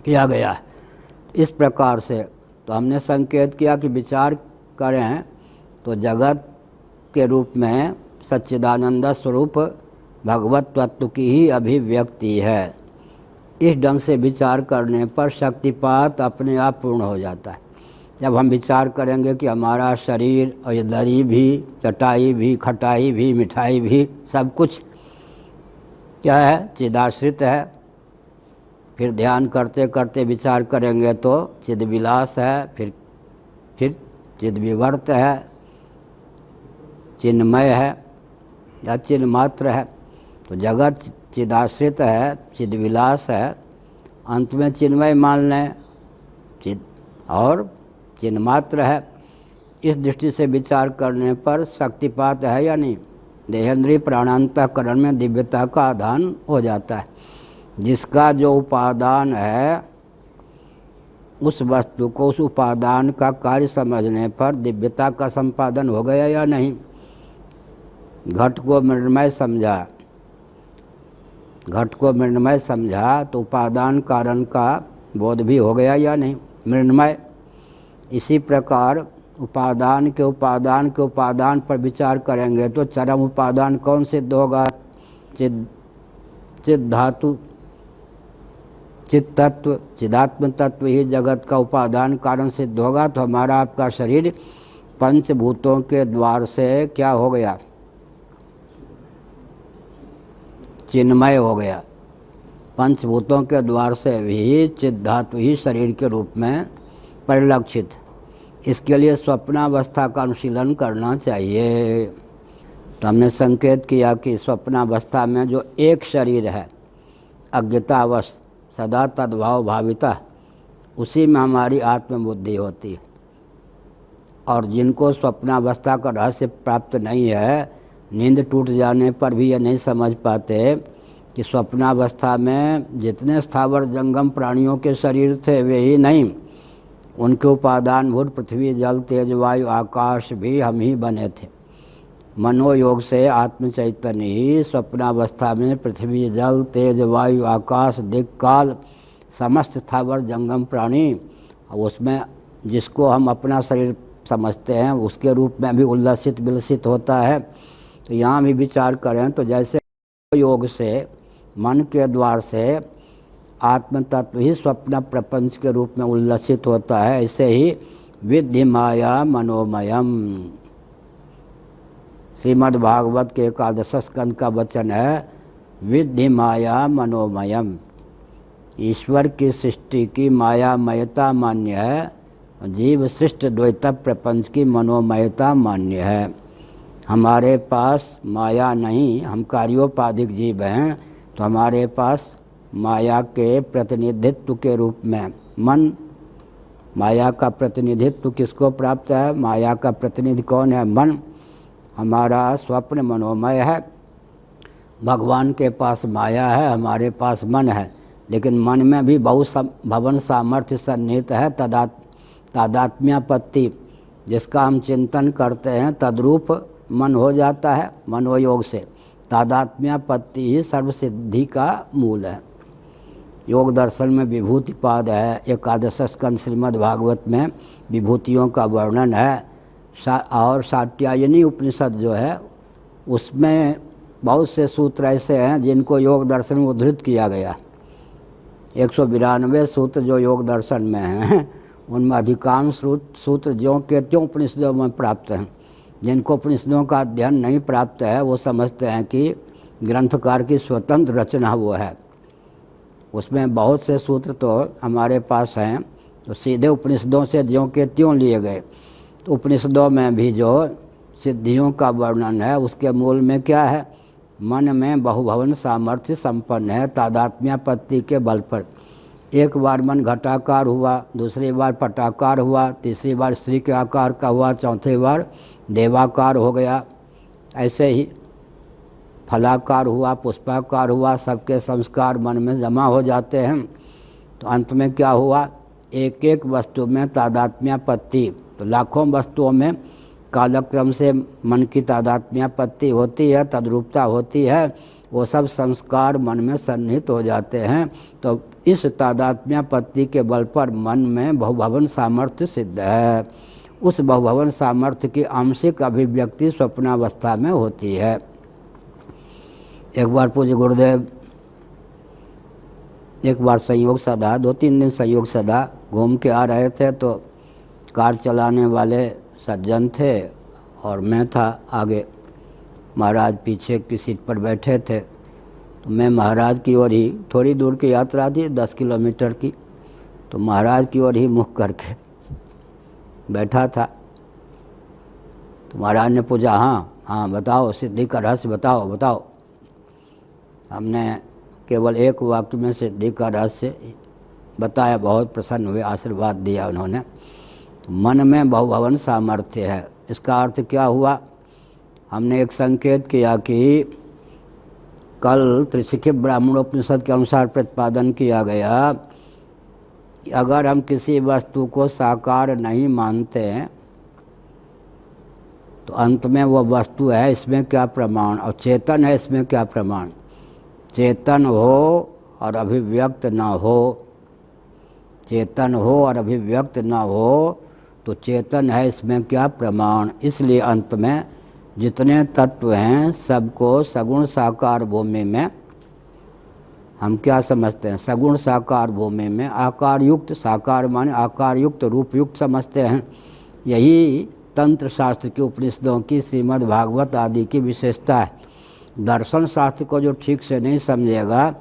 किया गया है। इस प्रकार से तो हमने संकेत किया कि विचार करें तो जगत के रूप में सच्चिदानंद स्वरूप भगवत तत्व की ही अभिव्यक्ति है। इस ढंग से विचार करने पर शक्तिपात अपने आप पूर्ण हो जाता है। जब हम विचार करेंगे कि हमारा शरीर और ये दरी भी, चटाई भी, खटाई भी, मिठाई भी, सब कुछ क्या है? चिदाश्रित है। फिर ध्यान करते करते विचार करेंगे तो चिदविलास है, फिर चिदविवर्त है, चिन्मय है या चिन्मात्र है। तो जगत चिदाश्रित है, चिदविलास है, अंत में चिन्मय मान लें, चिद और चिन्मात्र है। इस दृष्टि से विचार करने पर शक्तिपात है या नहीं? देहेंद्रीय प्राणांतकरण में दिव्यता का आधान हो जाता है। जिसका जो उपादान है उस वस्तु को, उस उपादान का कार्य समझने पर दिव्यता का संपादन हो गया या नहीं? घट को मृण्मय समझा, घट को मृण्मय समझा तो उपादान कारण का बोध भी हो गया या नहीं? मृण्मय। इसी प्रकार उपादान के उपादान के उपादान पर विचार करेंगे तो चरम उपादान कौन सिद्ध होगा? चिद धातु, चित तत्व, चिदात्म तत्व ही जगत का उपादान कारण सिद्ध होगा। तो हमारा आपका शरीर पंचभूतों के द्वार से क्या हो गया? चिन्मय हो गया। पंचभूतों के द्वार से भी चिद धातु ही शरीर के रूप में परिलक्षित। इसके लिए स्वप्नावस्था का अनुशीलन करना चाहिए। तो हमने संकेत किया कि स्वप्नावस्था में जो एक शरीर है अज्ञतावश सदा तद्भाव भाविता, उसी में हमारी आत्मबुद्धि होती है। और जिनको स्वप्नावस्था का रहस्य प्राप्त नहीं है, नींद टूट जाने पर भी ये नहीं समझ पाते कि स्वप्नावस्था में जितने स्थावर जंगम प्राणियों के शरीर थे वे ही नहीं, उनके उपादानभूत पृथ्वी जल तेज वायु आकाश भी हम ही बने थे। मनोयोग से आत्म चैतन्य ही स्वप्नावस्था में पृथ्वी जल तेज वायु आकाश दिक् काल समस्त स्थावर जंगम प्राणी, उसमें जिसको हम अपना शरीर समझते हैं उसके रूप में भी उल्लसित विलसित होता है। तो यहाँ भी विचार करें तो जैसे योग से मन के द्वार से आत्म तत्व ही स्वप्न प्रपंच के रूप में उल्लसित होता है, ऐसे ही विद्धि माया मनोमयम। श्रीमद् भागवत के 11 स्कंद का वचन है, विद्धि माया मनोमयम। ईश्वर की सृष्टि की मायामयता मान्य है, जीव सृष्ट द्वैत प्रपंच की मनोमयता मान्य है। हमारे पास माया नहीं, हम कार्योपाधिक जीव हैं, तो हमारे पास माया के प्रतिनिधित्व के रूप में मन, माया का प्रतिनिधित्व किसको प्राप्त है? माया का प्रतिनिधि कौन है? मन। हमारा स्वप्न मनोमय है, भगवान के पास माया है, हमारे पास मन है, लेकिन मन में भी बहुत भवन सामर्थ्य सन्निहित है। तादात्म्यापत्ति जिसका हम चिंतन करते हैं तद्रूप मन हो जाता है मनोयोग से। तादात्म्यापत्ति ही सर्वसिद्धि का मूल है। योग दर्शन में विभूतिपाद है, 11 स्कंद श्रीमद् भागवत में विभूतियों का वर्णन है। और सात्यायनी उपनिषद जो है उसमें बहुत से सूत्र ऐसे हैं जिनको योग दर्शन में उद्धृत किया गया। 192 सूत्र जो योग दर्शन में हैं उनमें अधिकांश सूत्र ज्यों के त्यों उपनिषदों में प्राप्त हैं। जिनको उपनिषदों का अध्ययन नहीं प्राप्त है वो समझते हैं कि ग्रंथकार की स्वतंत्र रचना वो है। उसमें बहुत से सूत्र तो हमारे पास हैं तो सीधे उपनिषदों से ज्यों के त्यों लिए गए। तो उपनिषदों में भी जो सिद्धियों का वर्णन है उसके मूल में क्या है? मन में बहुभवन सामर्थ्य संपन्न है तादात्म्यापत्ति के बल पर। एक बार मन घटाकार हुआ, दूसरी बार पटाकार हुआ, तीसरी बार स्त्री के आकार का हुआ, चौथी बार देवाकार हो गया, ऐसे ही फलाकार हुआ, पुष्पाकार हुआ, सबके संस्कार मन में जमा हो जाते हैं। तो अंत में क्या हुआ? एक एक वस्तु में तादात्म्यापत्ति। तो लाखों वस्तुओं में कालक्रम से मन की तादात्म्यापत्ति होती है, तद्रूपता होती है, वो सब संस्कार मन में सन्निहित हो जाते हैं। तो इस तादात्म्यापत्ति के बल पर मन में बहुभवन सामर्थ्य सिद्ध है। उस बहुभवन सामर्थ्य की आंशिक अभिव्यक्ति स्वप्नावस्था में होती है। एक बार पूज्य गुरुदेव एक बार संयोग सदा 2-3 दिन संयोग सदा घूम के आ रहे थे तो कार चलाने वाले सज्जन थे और मैं था आगे, महाराज पीछे की सीट पर बैठे थे। तो मैं महाराज की ओर ही, थोड़ी दूर की यात्रा थी 10 किलोमीटर की, तो महाराज की ओर ही मुख करके बैठा था। तो महाराज ने पूछा, हाँ बताओ, सिद्धि का रहस्य बताओ। हमने केवल एक वाक्य में सिद्धि का रहस्य बताया, बहुत प्रसन्न हुए, आशीर्वाद दिया उन्होंने। तो मन में बहुभवन सामर्थ्य है, इसका अर्थ क्या हुआ? हमने एक संकेत किया कि कल त्रिशिखित ब्राह्मणोपनिषद के अनुसार प्रतिपादन किया गया कि अगर हम किसी वस्तु को साकार नहीं मानते हैं तो अंत में वो वस्तु है इसमें क्या प्रमाण, और चेतन है इसमें क्या प्रमाण? चेतन हो और अभिव्यक्त न हो, चेतन हो और अभिव्यक्त न हो तो चेतन है इसमें क्या प्रमाण? इसलिए अंत में जितने तत्व हैं सबको सगुण साकार भूमि में हम क्या समझते हैं? सगुण साकार भूमि में आकार युक्त, साकार माने आकार युक्त, रूप युक्त समझते हैं। यही तंत्र शास्त्र की उपनिषदों की, श्रीमद् भागवत आदि की विशेषता है। दर्शन शास्त्र को जो ठीक से नहीं समझेगा,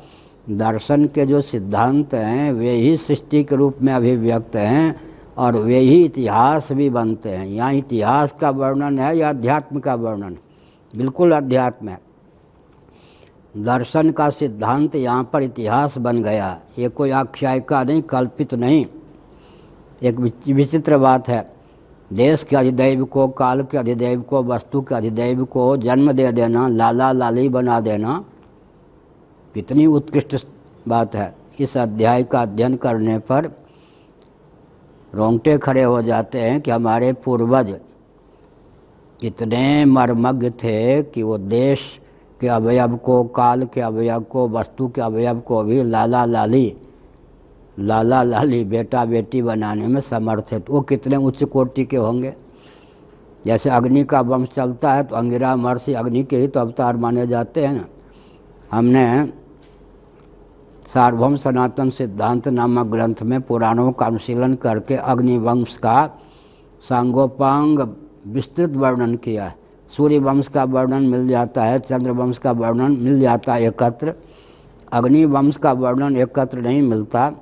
दर्शन के जो सिद्धांत हैं वे ही सृष्टि के रूप में अभिव्यक्त हैं और वे ही इतिहास भी बनते हैं। यहाँ इतिहास का वर्णन है या अध्यात्म का वर्णन? बिल्कुल अध्यात्म है। दर्शन का सिद्धांत यहाँ पर इतिहास बन गया, ये कोई आख्यायिका नहीं, कल्पित नहीं। एक विचित्र बात है, देश के अधिदैव को, काल के अधिदैव को, वस्तु के अधिदैव को जन्म दे देना, लाला लाली बना देना, कितनी उत्कृष्ट बात है। इस अध्याय का अध्ययन करने पर रोंगटे खड़े हो जाते हैं कि हमारे पूर्वज कितने मर्मज्ञ थे कि वो देश के अवयव को, काल के अवयव को, वस्तु के अवयव को भी लाला लाली बेटा बेटी बनाने में समर्थ है। तो वो कितने उच्च कोटि के होंगे। जैसे अग्नि का वंश चलता है तो अंगिरा महर्षि अग्नि के ही तो अवतार माने जाते हैं ना। हमने सार्वभौम सनातन सिद्धांत नामक ग्रंथ में पुराणों का अनुशीलन करके अग्निवंश का सांगोपांग विस्तृत वर्णन किया है। सूर्य वंश का वर्णन मिल जाता है, चंद्रवंश का वर्णन मिल जाता है एकत्र, अग्निवंश का वर्णन एकत्र नहीं मिलता।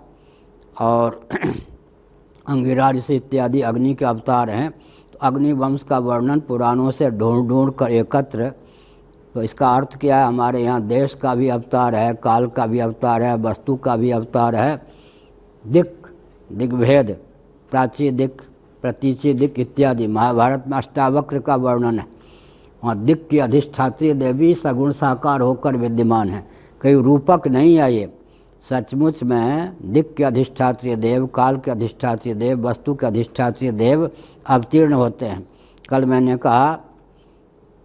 और अंगिरा ऋषि इत्यादि अग्नि के अवतार हैं, तो अग्निवंश का वर्णन पुराणों से ढूंढ कर एकत्र। तो इसका अर्थ क्या है? हमारे यहाँ देश का भी अवतार है, काल का भी अवतार है, वस्तु का भी अवतार है, दिग्भेद, प्राची दिक्, प्रतीची दिक् इत्यादि। महाभारत में अष्टावक्र का वर्णन है, वहाँ दिक् की अधिष्ठात्री देवी सगुण साकार होकर विद्यमान है, कई रूपक नहीं है। ये सचमुच में दिक् के अधिष्ठात्री देव, काल के अधिष्ठात्री देव, वस्तु के अधिष्ठात्री देव अवतीर्ण होते हैं। कल मैंने कहा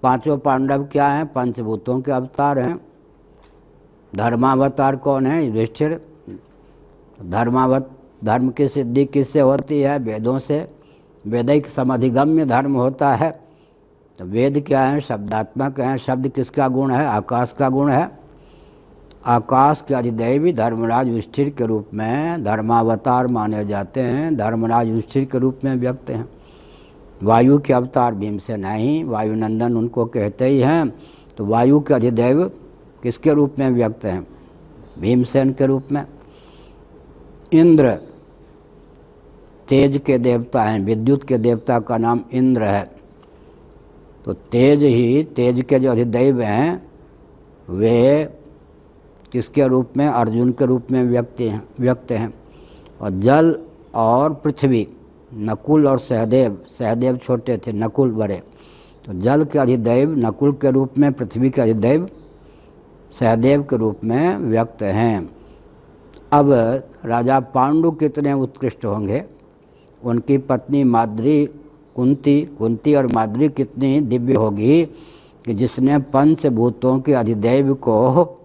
पांचों पांडव क्या हैं? पंचभूतों के अवतार हैं। धर्मावतार कौन है? युधिष्ठिर। धर्म की सिद्धि किससे होती है? वेदों से। वैदिक समाधिगम्य धर्म होता है। तो वेद क्या है? शब्दात्मक है। शब्द किसका गुण है? आकाश का गुण है। आकाश के अधिदैवी धर्मराज युधिष्ठिर के रूप में धर्मावतार माने जाते हैं, धर्मराज युधिष्ठिर के रूप में व्यक्त हैं। वायु के अवतार भीमसेन नहीं, वायुनंदन उनको कहते ही हैं। तो वायु के अधिदैव किसके रूप में व्यक्त हैं? भीमसेन के रूप में। इंद्र तेज के देवता हैं, विद्युत के देवता का नाम इंद्र है। तो तेज के जो अधिदैव हैं वे किसके रूप में? अर्जुन के रूप में व्यक्त हैं। और जल और पृथ्वी, नकुल और सहदेव छोटे थे, नकुल बड़े। तो जल के अधिदैव नकुल के रूप में, पृथ्वी के अधिदैव सहदेव के रूप में व्यक्त हैं। अब राजा पांडु कितने उत्कृष्ट होंगे, उनकी पत्नी माद्री कुंती और माद्री कितनी दिव्य होगी कि जिसने पंचभूतों के अधिदैव को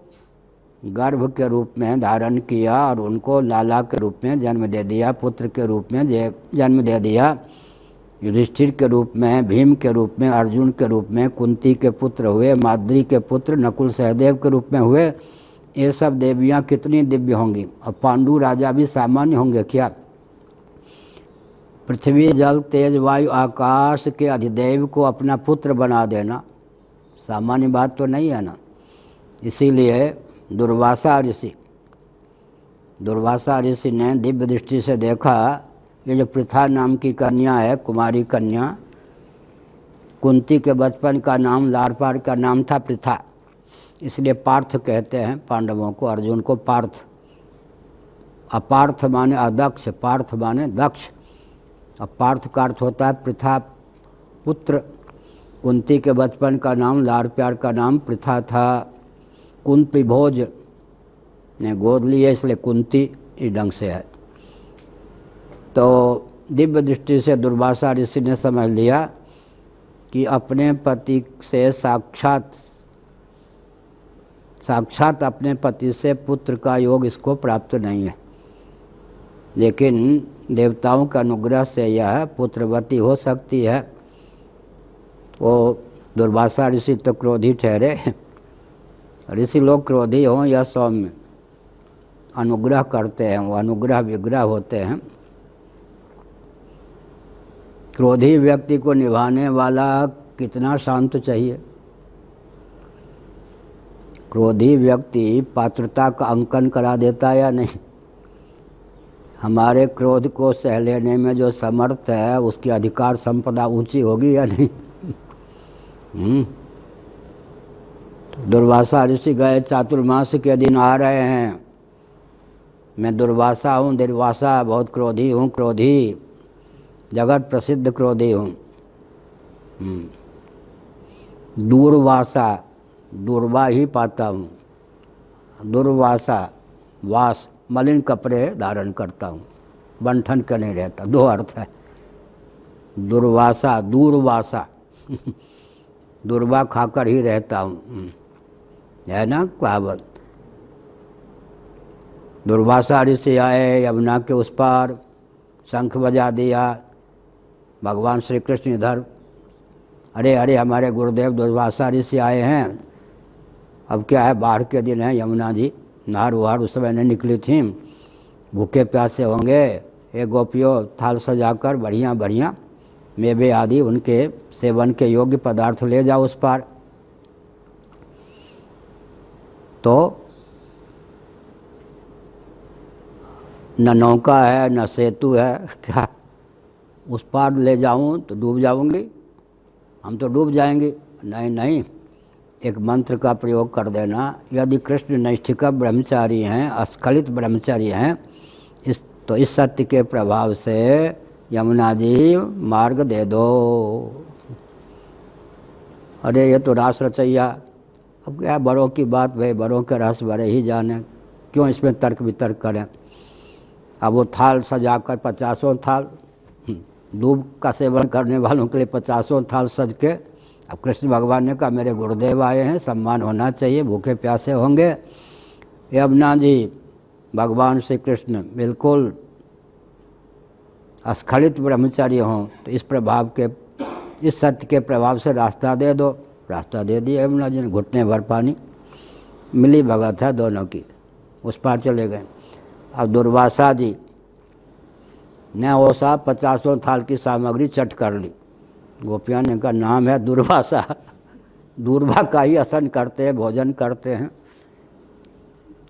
गर्भ के रूप में धारण किया और उनको लाला के रूप में जन्म दे दिया, पुत्र के रूप में जन्म दे दिया। युधिष्ठिर के रूप में, भीम के रूप में, अर्जुन के रूप में, कुंती के पुत्र हुए, माद्री के पुत्र नकुल सहदेव के रूप में हुए। ये सब देवियाँ कितनी दिव्य होंगी। और पांडु राजा भी सामान्य होंगे क्या? पृथ्वी जल तेज वायु आकाश के अधिदैव को अपना पुत्र बना देना सामान्य बात तो नहीं है ना। इसीलिए दुर्वासा ऋषि ने दिव्य दृष्टि से देखा, ये जो पृथा नाम की कन्या है, कुमारी कन्या, कुंती के बचपन का नाम, लार पार का नाम था पृथा, इसलिए पार्थ कहते हैं पांडवों को, अर्जुन को पार्थ। अपार्थ माने अदक्ष, पार्थ माने दक्ष। अब पार्थ का अर्थ होता है पृथा पुत्र। कुंती के बचपन का नाम, लार प्यार का नाम पृथा था। कुंती भोज ने गोद लिए इसलिए कुंती इस ढंग से है। तो दिव्य दृष्टि से दुर्वासा ऋषि ने समझ लिया कि अपने पति से साक्षात अपने पति से पुत्र का योग इसको प्राप्त नहीं है, लेकिन देवताओं का अनुग्रह से यह पुत्रवती हो सकती है। वो दुर्वासा ऋषि तो क्रोधी ठहरे। ऋषि लोग क्रोधी हों या सौम्य, अनुग्रह करते हैं, वो अनुग्रह विग्रह होते हैं। क्रोधी व्यक्ति को निभाने वाला कितना शांत चाहिए। क्रोधी व्यक्ति पात्रता का अंकन करा देता है या नहीं। हमारे क्रोध को सह लेने में जो समर्थ है उसकी अधिकार संपदा ऊंची होगी या नहीं। दुर्वासा ऋषि गए, चातुर्मास के दिन आ रहे हैं। मैं दुर्वासा हूँ, दुर्वासा बहुत क्रोधी हूँ, क्रोधी जगत प्रसिद्ध क्रोधी हूँ। दूर्वासा, दूर्वा ही पाता हूँ। दुर्वासा वास, मलिन कपड़े धारण करता हूँ, बंठन का नहीं रहता। दो अर्थ है। दुर्वासा, दूरवासा दुर्वा खाकर ही रहता हूँ, है ना कहावत। दुर्वासा ऋषि आए, यमुना के उस पार शंख बजा दिया। भगवान श्री कृष्ण इधर, अरे अरे हमारे गुरुदेव दुर्वासा ऋषि आए हैं। अब क्या है, बाढ़ के दिन है, यमुना जी नहर वहार उस समय नहीं निकली थी, भूखे प्यासे होंगे। एक गोपियों थाल सजाकर बढ़िया बढ़िया मेवे आदि उनके सेवन के योग्य पदार्थ ले जाओ उस पार। तो न नौका है न सेतु है, क्या उस पार ले जाऊं तो डूब जाऊंगी, हम तो डूब जाएंगे। नहीं नहीं, एक मंत्र का प्रयोग कर देना। यदि कृष्ण नैष्ठिक ब्रह्मचारी हैं, अस्खलित ब्रह्मचारी हैं, तो इस सत्य के प्रभाव से यमुना जी मार्ग दे दो। अरे ये तो रास रचैया, अब क्या बड़ों की बात, भाई बड़ों के रस बड़े ही जाने, क्यों इसमें तर्क वितर्क करें। अब वो थाल सजाकर 50 थाल, दूब का सेवन करने वालों के लिए 50 थाल सज के, अब कृष्ण भगवान ने कहा मेरे गुरुदेव आए हैं, सम्मान होना चाहिए, भूखे प्यासे होंगे। यमुना जी भगवान श्री कृष्ण बिल्कुल अस्खलित ब्रह्मचारी हों तो इस प्रभाव के, इस सत्य के प्रभाव से रास्ता दे दो। रास्ता दे दिया यमुना जी ने, घुटने भर पानी, मिली भगत है दोनों की, उस पार चले गए। अब दुर्वासा जी ने वो साहब 50 थाल की सामग्री चट कर ली। गोपियाँ ने का नाम है दुर्वासा, दूरभा का ही आसन करते हैं, भोजन करते हैं।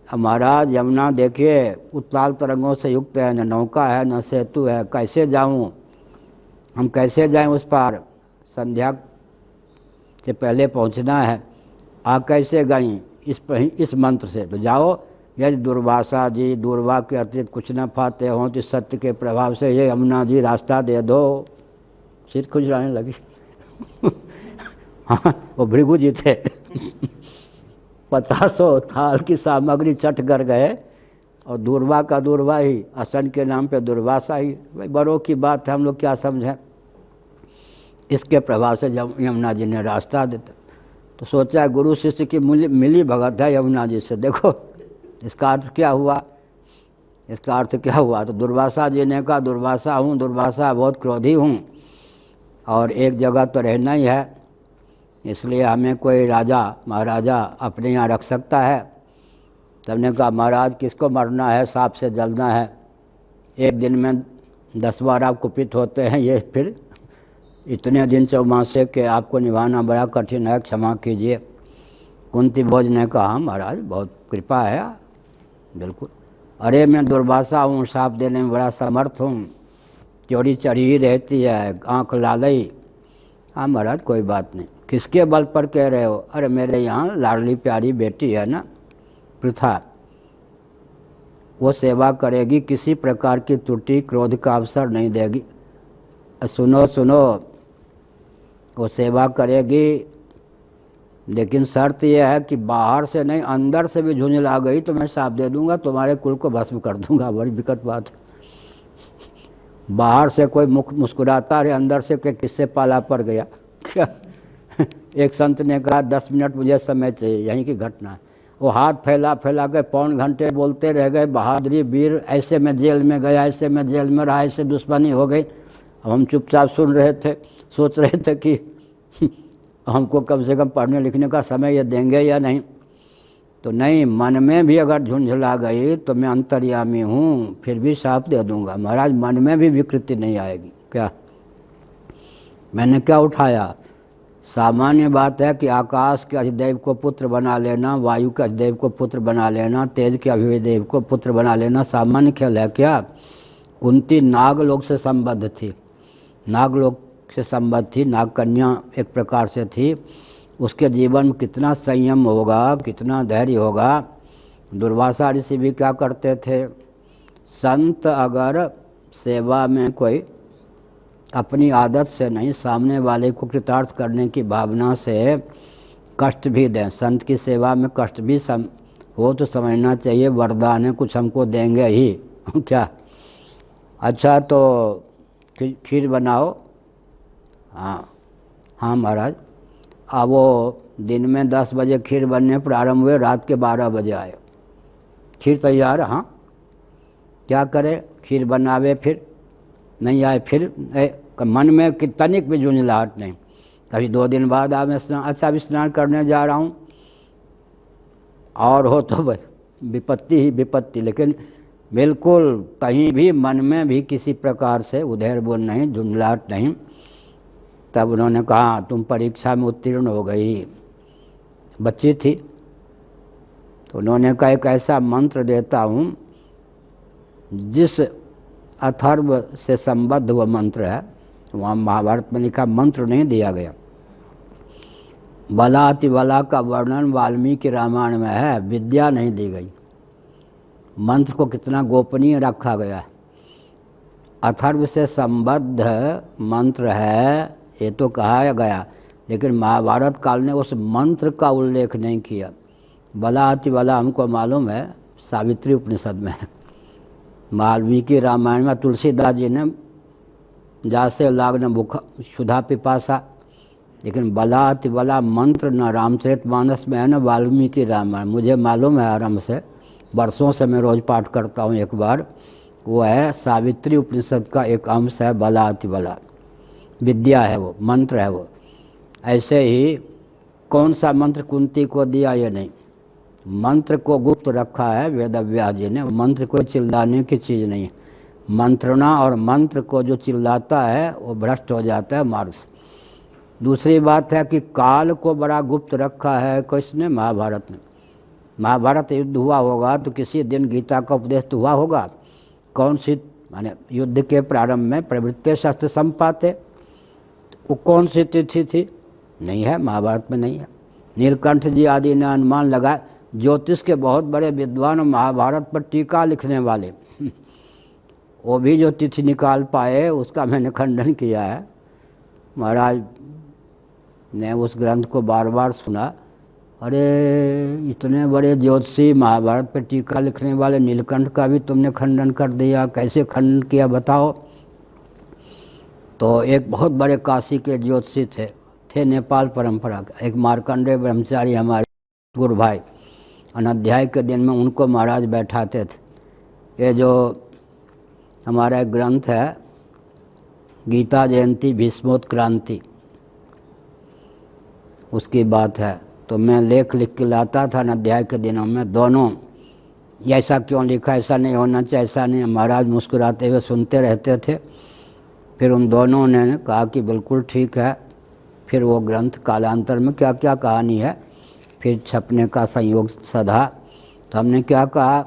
अब महाराज यमुना देखिए उताल तरंगों से युक्त है, न नौका है न सेतु है, कैसे जाऊं, हम कैसे जाएं उस पार, संध्या से पहले पहुंचना है, आ कैसे गई, इस मंत्र से तो जाओ। यदि दुर्वासा जी दूरवा के अतिरिक्त कुछ न पाते हों तो सत्य के प्रभाव से ये यमुना जी रास्ता दे दो। सिर खुजलाने लगी। हाँ, वो भृगु जी थे। 50 थाल की सामग्री चट कर गए और दूरवा का दूरवा ही, आसन के नाम पे दुर्वासा ही। भाई बड़ों की बात है, हम लोग क्या समझें। इसके प्रभाव से जब यमुना जी ने रास्ता देता तो सोचा गुरु शिष्य की मिली भगत है यमुना जी से। देखो इसका अर्थ क्या हुआ, इसका अर्थ क्या हुआ। तो दुर्वासा जी ने कहा दुर्वासा हूँ, दुर्वासा बहुत क्रोधी हूँ और एक जगह तो रहना ही है, इसलिए हमें कोई राजा महाराजा अपने यहाँ रख सकता है। तब ने कहा महाराज किसको मरना है, सांप से जलना है, एक दिन में 10 बार आप कुपित होते हैं, ये फिर इतने दिन चौमासे के आपको निभाना बड़ा कठिन है, क्षमा कीजिए। कुंती भोज ने कहा महाराज बहुत कृपा है, बिल्कुल। अरे मैं दुर्वासा हूँ, सांप देने में बड़ा समर्थ हूँ, चोरी चढ़ी ही रहती है, आँख लालई। हाँ महाराज कोई बात नहीं। किसके बल पर कह रहे हो। अरे मेरे यहाँ लाडली प्यारी बेटी है ना पृथा, वो सेवा करेगी, किसी प्रकार की त्रुटि क्रोध का अवसर नहीं देगी। सुनो सुनो, वो सेवा करेगी, लेकिन शर्त यह है कि बाहर से नहीं अंदर से भी झुंझला गई तो मैं शाप दे दूंगा, तुम्हारे कुल को भस्म कर दूंगा। बड़ी विकट बात है। बाहर से कोई मुख मुस्कुराता रहे, अंदर से किससे पाला पड़ गया क्या। एक संत ने कहा 10 मिनट मुझे समय चाहिए, यहीं की घटना है। वो हाथ फैला फैला के 1.25 घंटे बोलते रह गए, बहादुरी वीर, ऐसे में जेल में गया, ऐसे में जेल में रहा, ऐसे दुश्मनी हो गई। अब हम चुपचाप सुन रहे थे, सोच रहे थे कि हमको कम से कम पढ़ने लिखने का समय ये देंगे या नहीं। तो नहीं, मन में भी अगर झुंझला गई तो मैं अंतर्यामी हूँ, फिर भी शाप दे दूंगा। महाराज मन में भी विकृति नहीं आएगी क्या। मैंने क्या उठाया, सामान्य बात है कि आकाश के अधिदेव को पुत्र बना लेना, वायु के अधिदेव को पुत्र बना लेना, तेज के अधिदेव को पुत्र बना लेना सामान्य खेल है क्या। कुंती नागलोक से संबद्ध थी, नागलोक से संबद्ध थी, नाग कन्या एक प्रकार से थी। उसके जीवन में कितना संयम होगा, कितना धैर्य होगा। दुर्वासा ऋषि भी क्या करते थे, संत अगर सेवा में कोई अपनी आदत से नहीं, सामने वाले को कृतार्थ करने की भावना से कष्ट भी दें, संत की सेवा में कष्ट भी हो तो समझना चाहिए वरदान है, कुछ हमको देंगे ही क्या। अच्छा तो खीर बनाओ। हाँ हाँ महाराज। अब वो दिन में 10 बजे खीर बनने प्रारंभ हुए, रात के 12 बजे आए, खीर तैयार। हाँ क्या करे, खीर बनावे फिर नहीं आए, फिर मन में तनिक भी झुंझलाहट नहीं। कभी 2 दिन बाद आप मैं स्नान, अच्छा अभी स्नान करने जा रहा हूँ, और हो तो विपत्ति ही विपत्ति। लेकिन बिल्कुल कहीं भी मन में भी किसी प्रकार से उधेर बोल नहीं, झुंझलाहट नहीं। तब उन्होंने कहा तुम परीक्षा में उत्तीर्ण हो गई, बच्ची थी। तो उन्होंने कहा एक ऐसा मंत्र देता हूँ जिस अथर्व से संबद्ध वह मंत्र है, वहाँ महाभारत में लिखा मंत्र नहीं दिया गया। बलाति बला का वर्णन वाल्मीकि रामायण में है, विद्या नहीं दी गई। मंत्र को कितना गोपनीय रखा गया है। अथर्व से संबद्ध मंत्र है ये तो कहा गया, लेकिन महाभारत काल ने उस मंत्र का उल्लेख नहीं किया। बलाति बला हमको मालूम है सावित्री उपनिषद में है, वाल्मीकि रामायण में तुलसीदास जी ने जासे लाग न भूखा क्षुधा पिपासा, लेकिन बलाति बला मंत्र न रामचरितमानस में है न वाल्मीकि रामायण। मुझे मालूम है आरंभ से, वर्षों से मैं रोज़ पाठ करता हूँ। एक बार वो है सावित्री उपनिषद का एक अंश है, बला अति बला, विद्या है वो, मंत्र है वो। ऐसे ही कौन सा मंत्र कुंती को दिया ये नहीं, मंत्र को गुप्त रखा है वेदव्यास जी ने। मंत्र को चिल्लाने की चीज़ नहीं है, मंत्रणा और मंत्र को जो चिल्लाता है वो भ्रष्ट हो जाता है मार्ग से। दूसरी बात है कि काल को बड़ा गुप्त रखा है किसने, महाभारत ने। महाभारत युद्ध हुआ होगा तो किसी दिन गीता का उपदेश तो हुआ होगा। कौन सी, माने युद्ध के प्रारंभ में प्रवृत्ति शस्त्र संपाते, वो कौन सी तिथि थी, नहीं है, महाभारत में नहीं है। नीलकंठ जी आदि ने अनुमान लगाया, ज्योतिष के बहुत बड़े विद्वान महाभारत पर टीका लिखने वाले, वो भी जो तिथि निकाल पाए उसका मैंने खंडन किया है। महाराज ने उस ग्रंथ को बार बार सुना, अरे इतने बड़े ज्योतिषी महाभारत पर टीका लिखने वाले नीलकंठ का भी तुमने खंडन कर दिया, कैसे खंडन किया बताओ। तो एक बहुत बड़े काशी के ज्योतिषी थे नेपाल परंपरा के, एक मार्कंडेय ब्रह्मचारी हमारे गुरु भाई, अनाध्याय के दिन में उनको महाराज बैठाते थे। ये जो हमारा एक ग्रंथ है गीता जयंती भीष्मोत्क्रांति, उसकी बात है। तो मैं लेख लिख के लाता था अध्याय के दिनों में, दोनों ऐसा क्यों लिखा, ऐसा नहीं होना चाहिए, ऐसा नहीं। महाराज मुस्कुराते हुए सुनते रहते थे। फिर उन दोनों ने कहा कि बिल्कुल ठीक है। फिर वो ग्रंथ कालांतर में क्या क्या कहानी है फिर छपने का संयोग सधा। तो हमने क्या कहा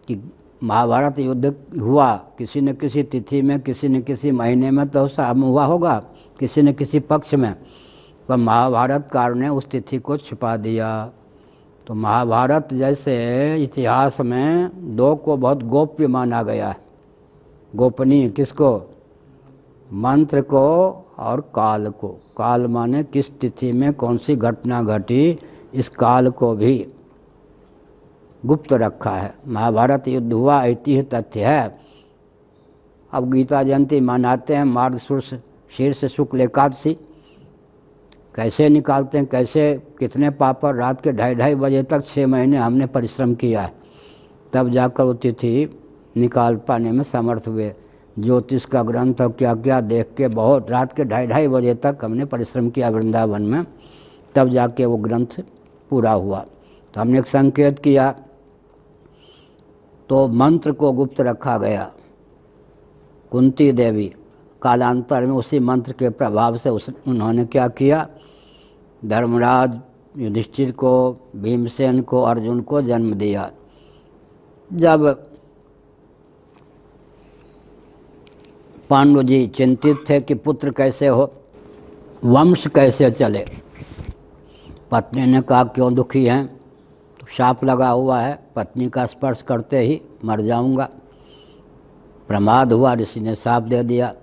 कि महाभारत युद्ध हुआ किसी न किसी तिथि में, किसी न किसी महीने में तो शाम हुआ होगा, किसी न किसी पक्ष में, पर महाभारतकार ने उस तिथि को छिपा दिया। तो महाभारत जैसे इतिहास में दो को बहुत गोप्य माना गया है, गोपनीय, किसको, मंत्र को और काल को। काल माने किस तिथि में कौन सी घटना घटी, इस काल को भी गुप्त रखा है। महाभारत युद्ध हुआ ऐतिह्य तथ्य है। अब गीता जयंती मनाते हैं मार्गशीर्ष शीर्ष शुक्ल एकादशी, कैसे निकालते हैं, कैसे कितने पापड़, रात के 2:30 बजे तक 6 महीने हमने परिश्रम किया है, तब जाकर वो तिथि निकाल पाने में समर्थ हुए। ज्योतिष का ग्रंथ और क्या क्या देख के बहुत रात के 2:30 बजे तक हमने परिश्रम किया वृंदावन में, तब जाके वो ग्रंथ पूरा हुआ। तो हमने एक संकेत किया, तो मंत्र को गुप्त रखा गया। कुंती देवी कालांतर में उसी मंत्र के प्रभाव से उन्होंने क्या किया, धर्मराज युधिष्ठिर को, भीमसेन को, अर्जुन को जन्म दिया। जब पांडु जी चिंतित थे कि पुत्र कैसे हो, वंश कैसे चले, पत्नी ने कहा क्यों दुखी हैं, तो शाप लगा हुआ है, पत्नी का स्पर्श करते ही मर जाऊंगा। प्रमाद हुआ, ऋषि ने शाप दे दिया।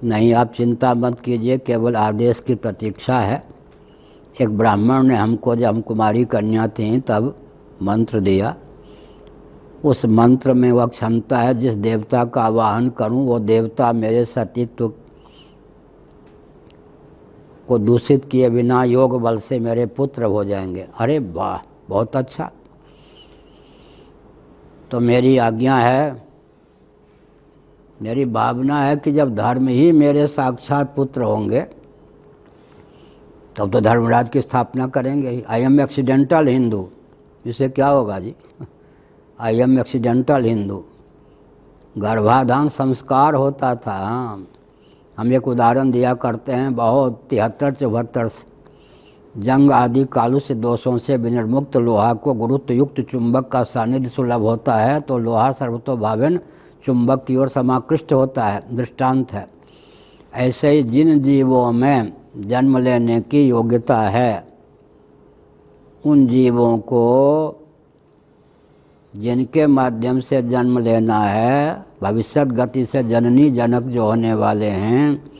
नहीं आप चिंता मत कीजिए, केवल आदेश की प्रतीक्षा है। एक ब्राह्मण ने हमको, जब हम कुमारी कन्या थी तब मंत्र दिया, उस मंत्र में वह क्षमता है, जिस देवता का आवाहन करूं वो देवता मेरे सतीत्व को दूषित किए बिना योग बल से मेरे पुत्र हो जाएंगे। अरे वाह, बहुत अच्छा। तो मेरी आज्ञा है, मेरी भावना है कि जब धर्म ही मेरे साक्षात पुत्र होंगे तब तो धर्मराज की स्थापना करेंगे ही। आई एम एक्सीडेंटल हिंदू, इससे क्या होगा जी, आई एम एक्सीडेंटल हिंदू। गर्भाधान संस्कार होता था। हम एक उदाहरण दिया करते हैं, बहुत 73-74 से जंग आदि कालू से दोषों से विनिर्मुक्त लोहा को गुरुत्व युक्त चुंबक का सानिध्य सुलभ होता है तो लोहा सर्वतोभावेन चुंबक की ओर समाकृष्ट होता है, दृष्टांत है। ऐसे ही जिन जीवों में जन्म लेने की योग्यता है, उन जीवों को जिनके माध्यम से जन्म लेना है, भविष्यत गति से जननी जनक जो होने वाले हैं,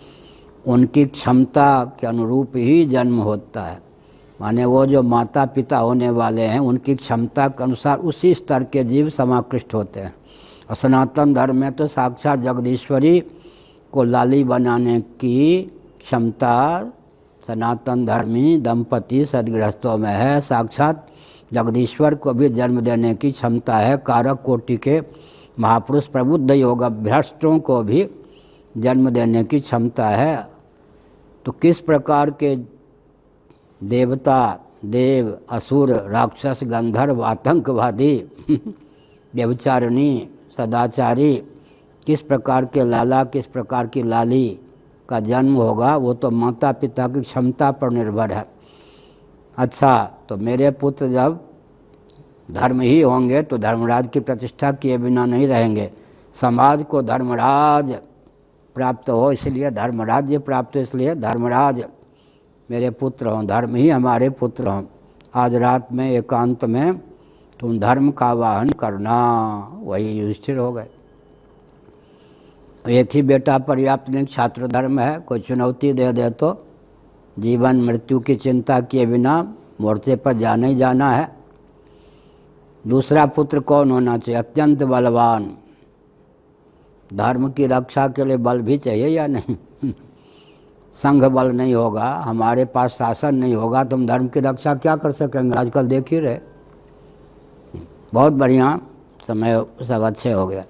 उनकी क्षमता के अनुरूप ही जन्म होता है। माने वो जो माता पिता होने वाले हैं उनकी क्षमता के अनुसार उसी स्तर के जीव समाकृष्ट होते हैं। और सनातन धर्म में तो साक्षात जगदीश्वरी को लाली बनाने की क्षमता सनातन धर्मी दंपति सदगृहस्थों में है। साक्षात जगदीश्वर को भी जन्म देने की क्षमता है। कारक कोटि के महापुरुष प्रबुद्ध योग भ्रष्टों को भी जन्म देने की क्षमता है। तो किस प्रकार के देवता, देव, असुर, राक्षस, गंधर्व, आतंकवादी, व्यभिचारिणी, सदाचारी, किस प्रकार के लाला, किस प्रकार की लाली का जन्म होगा, वो तो माता पिता की क्षमता पर निर्भर है। अच्छा, तो मेरे पुत्र जब धर्म ही होंगे तो धर्मराज की प्रतिष्ठा किए बिना नहीं रहेंगे। समाज को धर्मराज प्राप्त हो इसलिए धर्मराज्य प्राप्त हो इसलिए धर्मराज मेरे पुत्र हों, धर्म ही हमारे पुत्र हों। आज रात में एकांत में तुम धर्म का वाहन करना, वही युधिष्ठिर हो गए। एक ही बेटा पर्याप्त नहीं, छात्र धर्म है। कोई चुनौती दे दे तो जीवन मृत्यु की चिंता किए बिना मोर्चे पर जाना ही जाना है। दूसरा पुत्र कौन होना चाहिए? अत्यंत बलवान। धर्म की रक्षा के लिए बल भी चाहिए या नहीं? संघ बल नहीं होगा, हमारे पास शासन नहीं होगा तो हम धर्म की रक्षा क्या कर सकेंगे? आजकल देख ही रहे। बहुत बढ़िया, समय सब अच्छे हो गया।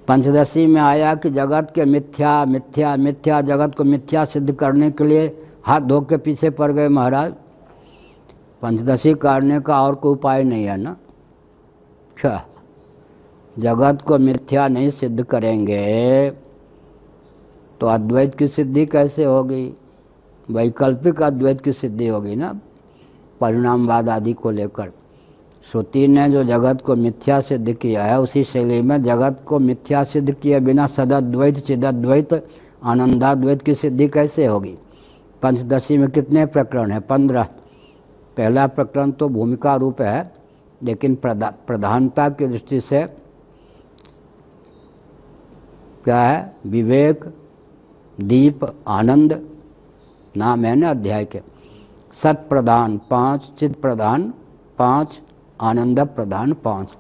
पंचदशी में आया कि जगत के मिथ्या मिथ्या मिथ्या, जगत को मिथ्या सिद्ध करने के लिए हाथ धो के पीछे पड़ गए महाराज। पंचदशी करने का और कोई उपाय नहीं है ना। अच्छा, जगत को मिथ्या नहीं सिद्ध करेंगे तो अद्वैत की सिद्धि कैसे होगी? वैकल्पिक अद्वैत की सिद्धि होगी ना, परिणामवाद आदि को लेकर। श्रुति ने जो जगत को मिथ्या सिद्ध किया है उसी शैली में जगत को मिथ्या सिद्ध किए बिना सदद्वैत, चिदद्वैत, आनंदाद्वैत की सिद्धि कैसे होगी? पंचदशी में कितने प्रकरण हैं? 15। पहला प्रकरण तो भूमिका रूप है, लेकिन प्रधानता की दृष्टि से क्या है? विवेक, दीप, आनंद नाम है ना अध्याय के। सत प्रधान 5, चित प्रधान 5, आनंद प्रधान 5।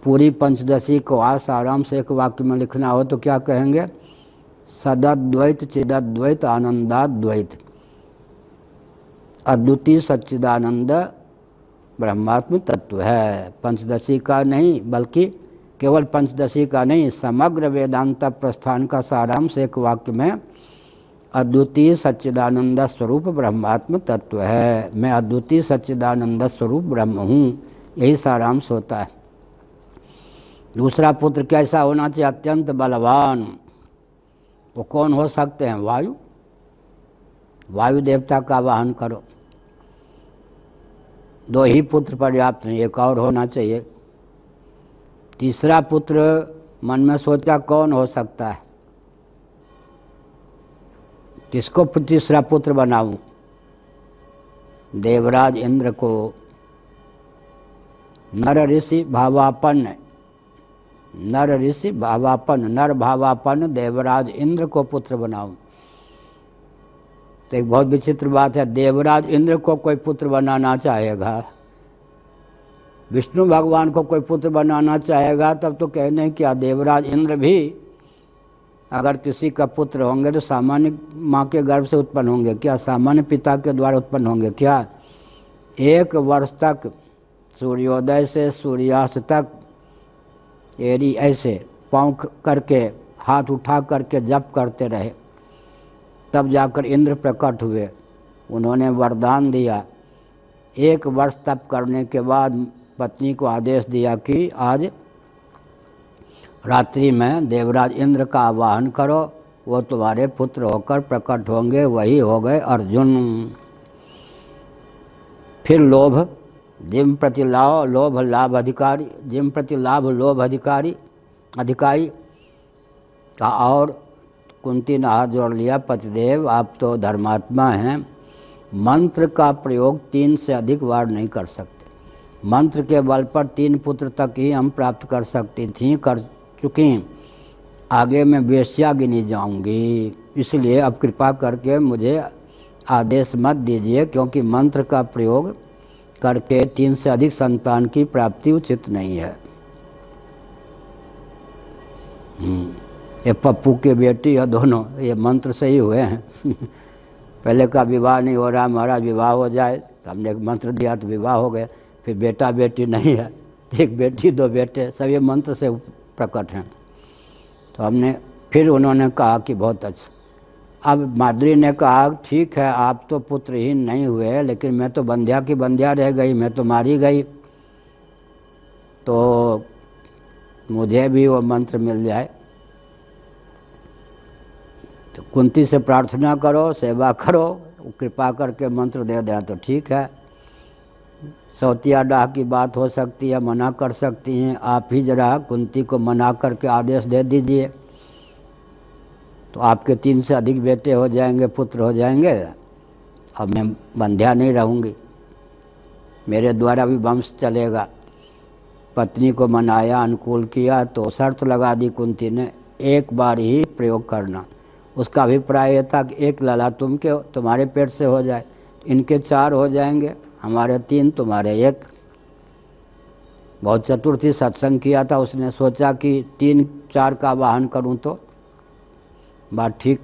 पूरी पंचदशी को आराम से एक वाक्य में लिखना हो तो क्या कहेंगे? सदद्वैत, चिदद्वैत, आनंदाद्वैत, अद्वितीय सच्चिदानंद ब्रह्मात्म तत्व है। पंचदशी का नहीं, बल्कि केवल पंचदशी का नहीं, समग्र वेदांत प्रस्थान का सारांश एक वाक्य में अद्वितीय सच्चिदानंद स्वरूप ब्रह्मात्म तत्व है। मैं अद्वितीय सच्चिदानंद स्वरूप ब्रह्म हूँ, यही सारांश होता है। दूसरा पुत्र कैसा होना चाहिए? अत्यंत बलवान। वो कौन हो सकते हैं? वायु। वायु देवता का वाहन करो। 2 ही पुत्र पर्याप्त नहीं, एक और होना चाहिए। तीसरा पुत्र मन में सोचा कौन हो सकता है? किसको तीसरा पुत्र बनाऊं? देवराज इंद्र को। नर ऋषि भावापन्न, नर ऋषि भावापन्न, नर भावापन्न देवराज इंद्र को पुत्र बनाऊं। तो एक बहुत विचित्र बात है, देवराज इंद्र को कोई पुत्र बनाना चाहेगा, विष्णु भगवान को कोई पुत्र बनाना चाहेगा, तब तो कहने हैं क्या देवराज इंद्र भी अगर किसी का पुत्र होंगे तो सामान्य माँ के गर्भ से उत्पन्न होंगे क्या? सामान्य पिता के द्वारा उत्पन्न होंगे क्या? 1 वर्ष तक सूर्योदय से सूर्यास्त तक एरी ऐसे पाँव करके हाथ उठा करके जप करते रहे, तब जाकर इंद्र प्रकट हुए। उन्होंने वरदान दिया। 1 वर्ष तप करने के बाद पत्नी को आदेश दिया कि आज रात्रि में देवराज इंद्र का आवाहन करो, वो तुम्हारे पुत्र होकर प्रकट होंगे। वही हो गए अर्जुन। फिर लोभ, जिम प्रति लोभ लाभ अधिकारी, जिम प्रति लाभ लोभ अधिकारी का। और कुंती ने हाथ जोड़ लिया, पतिदेव आप तो धर्मात्मा हैं, मंत्र का प्रयोग 3 से अधिक बार नहीं कर सकते। मंत्र के बल पर 3 पुत्र तक ही हम प्राप्त कर सकती थी, कर चुकी, आगे मैं वेश्या गिनी जाऊंगी। इसलिए अब कृपा करके मुझे आदेश मत दीजिए, क्योंकि मंत्र का प्रयोग करके 3 से अधिक संतान की प्राप्ति उचित नहीं है। ये पप्पू के बेटी या दोनों ये मंत्र से ही हुए हैं। पहले का विवाह नहीं हो रहा, हमारा विवाह हो जाए, तो हमने एक मंत्र दिया तो विवाह हो गया। फिर बेटा बेटी नहीं है, एक बेटी दो बेटे, सब ये मंत्र से प्रकट हैं। तो हमने फिर उन्होंने कहा कि बहुत अच्छा। अब माद्री ने कहा ठीक है आप तो पुत्रहीन नहीं हुए, लेकिन मैं तो बंध्या की बंध्या रह गई, मैं तो मारी गई, तो मुझे भी वो मंत्र मिल जाए। तो कुंती से प्रार्थना करो, सेवा करो, कृपा करके मंत्र दे दें तो ठीक है। सौतिया डाह की बात हो सकती है, मना कर सकती हैं, आप ही जरा कुंती को मना करके आदेश दे दीजिए, तो आपके 3 से अधिक बेटे हो जाएंगे, पुत्र हो जाएंगे, अब मैं बंध्या नहीं रहूँगी, मेरे द्वारा भी वंश चलेगा। पत्नी को मनाया, अनुकूल किया, तो शर्त लगा दी कुंती ने, एक बार ही प्रयोग करना। उसका अभिप्राय यह था कि एक लला तुम्हारे पेट से हो जाए, इनके 4 हो जाएंगे, हमारे 3, तुम्हारे 1। बहुत चतुर थी, सत्संग किया था उसने, सोचा कि 3-4 का वाहन करूं तो बात ठीक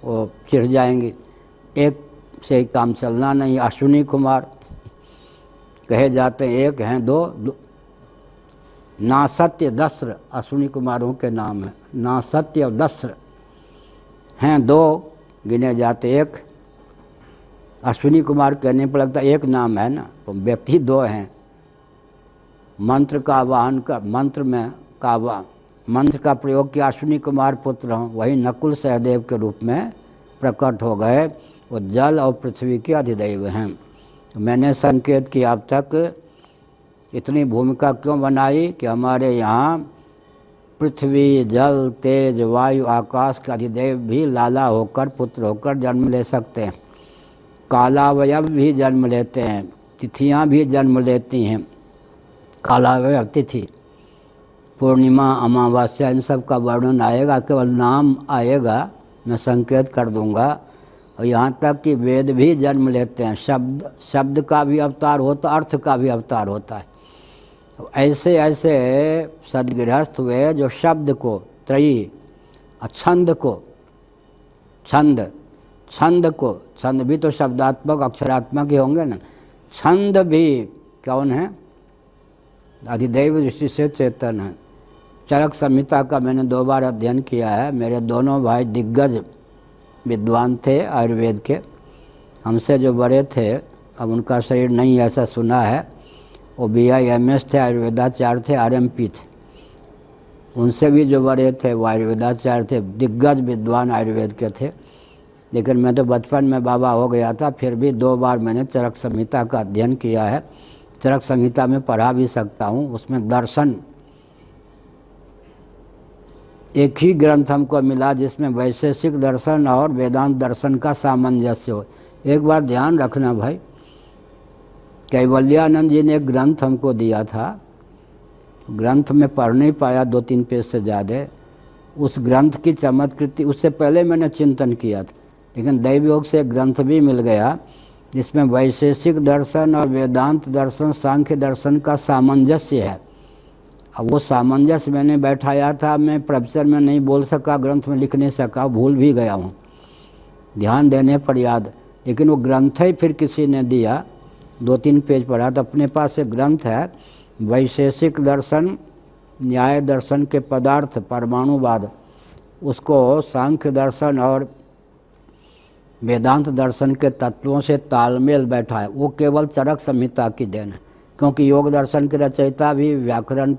वो चिढ़ जाएंगी, एक से ही काम चलना नहीं। अश्विनी कुमार कहे जाते हैं, एक हैं दो, नासत्य दस्र अश्विनी कुमारों के नाम है, नासत्य और दस्र हैं 2 गिने जाते, एक अश्विनी कुमार कहने पर लगता एक नाम है ना, तो व्यक्ति 2 हैं। मंत्र का आवाहन कर, मंत्र का प्रयोग किया, अश्विनी कुमार पुत्र हों, वही नकुल सहदेव के रूप में प्रकट हो गए, वो जल और पृथ्वी के अधिदैव हैं। तो मैंने संकेत किया अब तक इतनी भूमिका क्यों बनाई कि हमारे यहाँ पृथ्वी, जल, तेज, वायु, आकाश के अधिदेव भी लाला होकर, पुत्र होकर जन्म ले सकते हैं, कालावयव भी जन्म लेते हैं, तिथियां भी जन्म लेती हैं। कालावयव तिथि, पूर्णिमा, अमावस्या, इन सब का वर्णन आएगा, केवल नाम आएगा, मैं संकेत कर दूंगा। और यहाँ तक कि वेद भी जन्म लेते हैं, शब्द का भी अवतार होता, अर्थ का भी अवतार होता है। तो ऐसे ऐसे सदगृहस्थ हुए जो शब्द को, त्रयी, छंद को, छंद भी तो शब्दात्मक अक्षरात्मक ही होंगे ना, छंद भी कौन है? अधिदैव दृष्टि से चेतन है। चरक संहिता का मैंने 2 बार अध्ययन किया है, मेरे दोनों भाई दिग्गज विद्वान थे आयुर्वेद के, हमसे जो बड़े थे, अब उनका शरीर नहीं ऐसा सुना है, वो BIMS थे, आयुर्वेदाचार्य थे, RMP थे। उनसे भी जो बड़े थे वो आयुर्वेदाचार्य थे, दिग्गज विद्वान आयुर्वेद के थे। लेकिन मैं तो बचपन में बाबा हो गया था, फिर भी 2 बार मैंने चरक संहिता का अध्ययन किया है। चरक संहिता में पढ़ा भी सकता हूँ, उसमें दर्शन, एक ही ग्रंथ हमको मिला जिसमें वैशेषिक दर्शन और वेदांत दर्शन का सामंजस्य हो। एक बार ध्यान रखना भाई, कैवल्यानंद जी ने एक ग्रंथ हमको दिया था, ग्रंथ में पढ़ नहीं पाया 2-3 पेज से ज़्यादा, उस ग्रंथ की चमत्कृति उससे पहले मैंने चिंतन किया था, लेकिन दैव योग से एक ग्रंथ भी मिल गया जिसमें वैशेषिक दर्शन और वेदांत दर्शन, सांख्य दर्शन का सामंजस्य है। अब वो सामंजस्य मैंने बैठाया था, मैं प्रवचन में नहीं बोल सका, ग्रंथ में लिख नहीं सका, भूल भी गया हूँ, ध्यान देने पर याद, लेकिन वो ग्रंथ ही फिर किसी ने दिया, 2-3 पेज पढ़ा, तो अपने पास एक ग्रंथ है, वैशेषिक दर्शन, न्याय दर्शन के पदार्थ, परमाणुवाद, उसको सांख्य दर्शन और वेदांत दर्शन के तत्वों से तालमेल बैठा है। वो केवल चरक संहिता की देन है, क्योंकि योग दर्शन के रचयिता भी, व्याकरण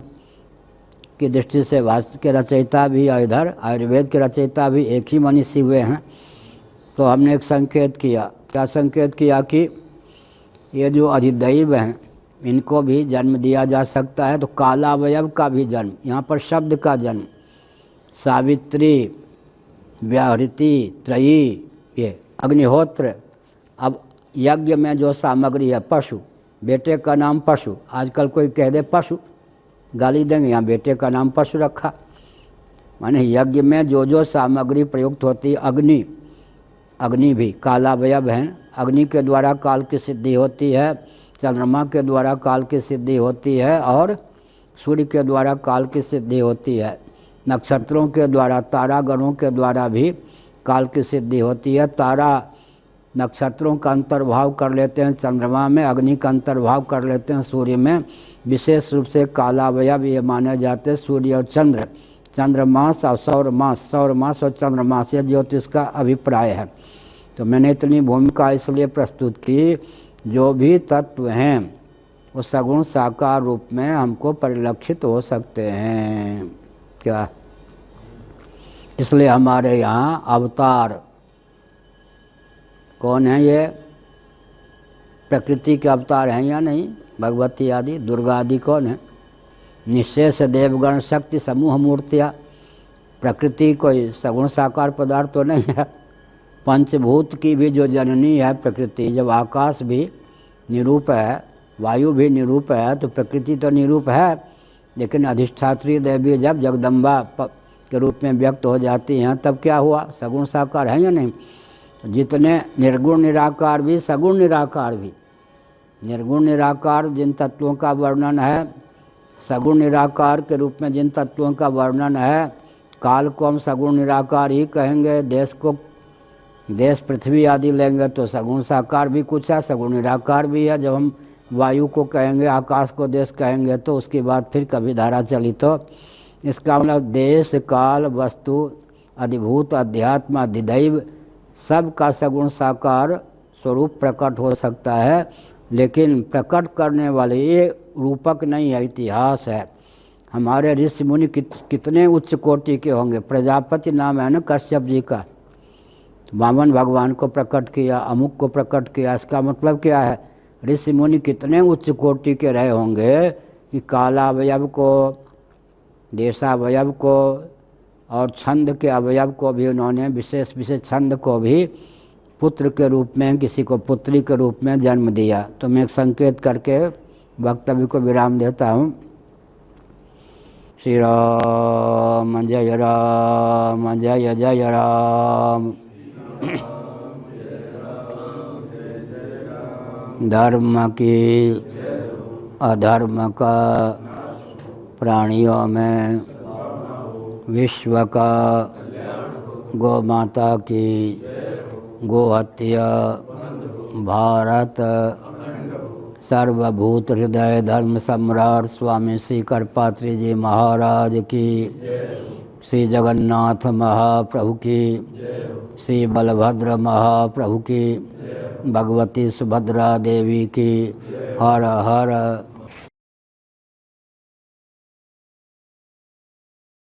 की दृष्टि से भाष्य के रचयिता भी, इधर आयुर्वेद के रचयिता भी एक ही मनीषी हुए हैं। तो हमने एक संकेत किया, क्या संकेत किया कि ये जो अधिदैव हैं इनको भी जन्म दिया जा सकता है, तो कालावयव का भी जन्म, यहाँ पर शब्द का जन्म, सावित्री, व्याहृति, त्रयी, ये अग्निहोत्र। अब यज्ञ में जो सामग्री है, पशु, बेटे का नाम पशु, आजकल कोई कह दे पशु, गाली देंगे, यहाँ बेटे का नाम पशु रखा, माने यज्ञ में जो जो सामग्री प्रयुक्त होती है, अग्नि भी कालावयव है, अग्नि के द्वारा काल की सिद्धि होती है, चंद्रमा के द्वारा काल की सिद्धि होती है, और सूर्य के द्वारा काल की सिद्धि होती है, नक्षत्रों के द्वारा, तारागणों के द्वारा भी काल की सिद्धि होती है। तारा नक्षत्रों का अंतर्भाव कर लेते हैं चंद्रमा में, अग्नि का अंतर्भाव कर लेते हैं सूर्य में। विशेष रूप से कालावयव ये माने जाते हैं सूर्य और चंद्र, चंद्रमास और सौरमास, सौरमास और चंद्रमास, ये ज्योतिष का अभिप्राय है। तो मैंने इतनी भूमिका इसलिए प्रस्तुत की, जो भी तत्व हैं वो सगुण साकार रूप में हमको परिलक्षित हो सकते हैं। क्या इसलिए हमारे यहाँ अवतार कौन है? ये प्रकृति के अवतार हैं या नहीं? भगवती आदि, दुर्गा आदि कौन है? निशेष देवगण शक्ति समूह मूर्तियाँ। प्रकृति कोई सगुण साकार पदार्थ तो नहीं है। पंचभूत की भी जो जननी है प्रकृति, जब आकाश भी निरूप है, वायु भी निरूप है, तो प्रकृति तो निरूप है, लेकिन अधिष्ठात्री देवी जब जगदम्बा के रूप में व्यक्त हो जाती हैं तब क्या हुआ? सगुण साकार है या नहीं? तो जितने निर्गुण निराकार भी, सगुण निराकार भी, निर्गुण निराकार जिन तत्वों का वर्णन है, सगुण निराकार के रूप में जिन तत्वों का वर्णन है, काल को हम सगुण निराकार ही कहेंगे, देश को, देश पृथ्वी आदि लेंगे तो सगुण साकार भी कुछ है, सगुण निराकार भी है। जब हम वायु को कहेंगे, आकाश को देश कहेंगे, तो उसके बाद फिर कभी धारा चली। तो इसका मतलब देश काल वस्तु अधिभूत अध्यात्म अधिदैव सब का सगुण साकार स्वरूप प्रकट हो सकता है, लेकिन प्रकट करने वाले ये रूपक नहीं है, इतिहास है। हमारे ऋषि मुनि कितने उच्च कोटि के होंगे। प्रजापति नाम है ना कश्यप जी का, वामन भगवान को प्रकट किया, अमुक को प्रकट किया। इसका मतलब क्या है? ऋषि मुनि कितने उच्च कोटि के रहे होंगे कि कालावयव को, देशावयव को और छंद के अवयव को भी उन्होंने, विशेष विशेष छंद को भी पुत्र के रूप में, किसी को पुत्री के रूप में जन्म दिया। तो मैं एक संकेत करके वक्तव्य को विराम देता हूँ। श्री राम जय राम, जय जय राम। धर्म की अधर्म का प्राणियों में, विश्व का, गौ माता की, गो हत्या, भारत, सर्वभूत हृदय धर्म सम्राट स्वामी श्री करपात्री जी महाराज की, श्री जगन्नाथ महाप्रभु की, श्री बलभद्र महाप्रभु की, भगवती सुभद्रा देवी की। हर हर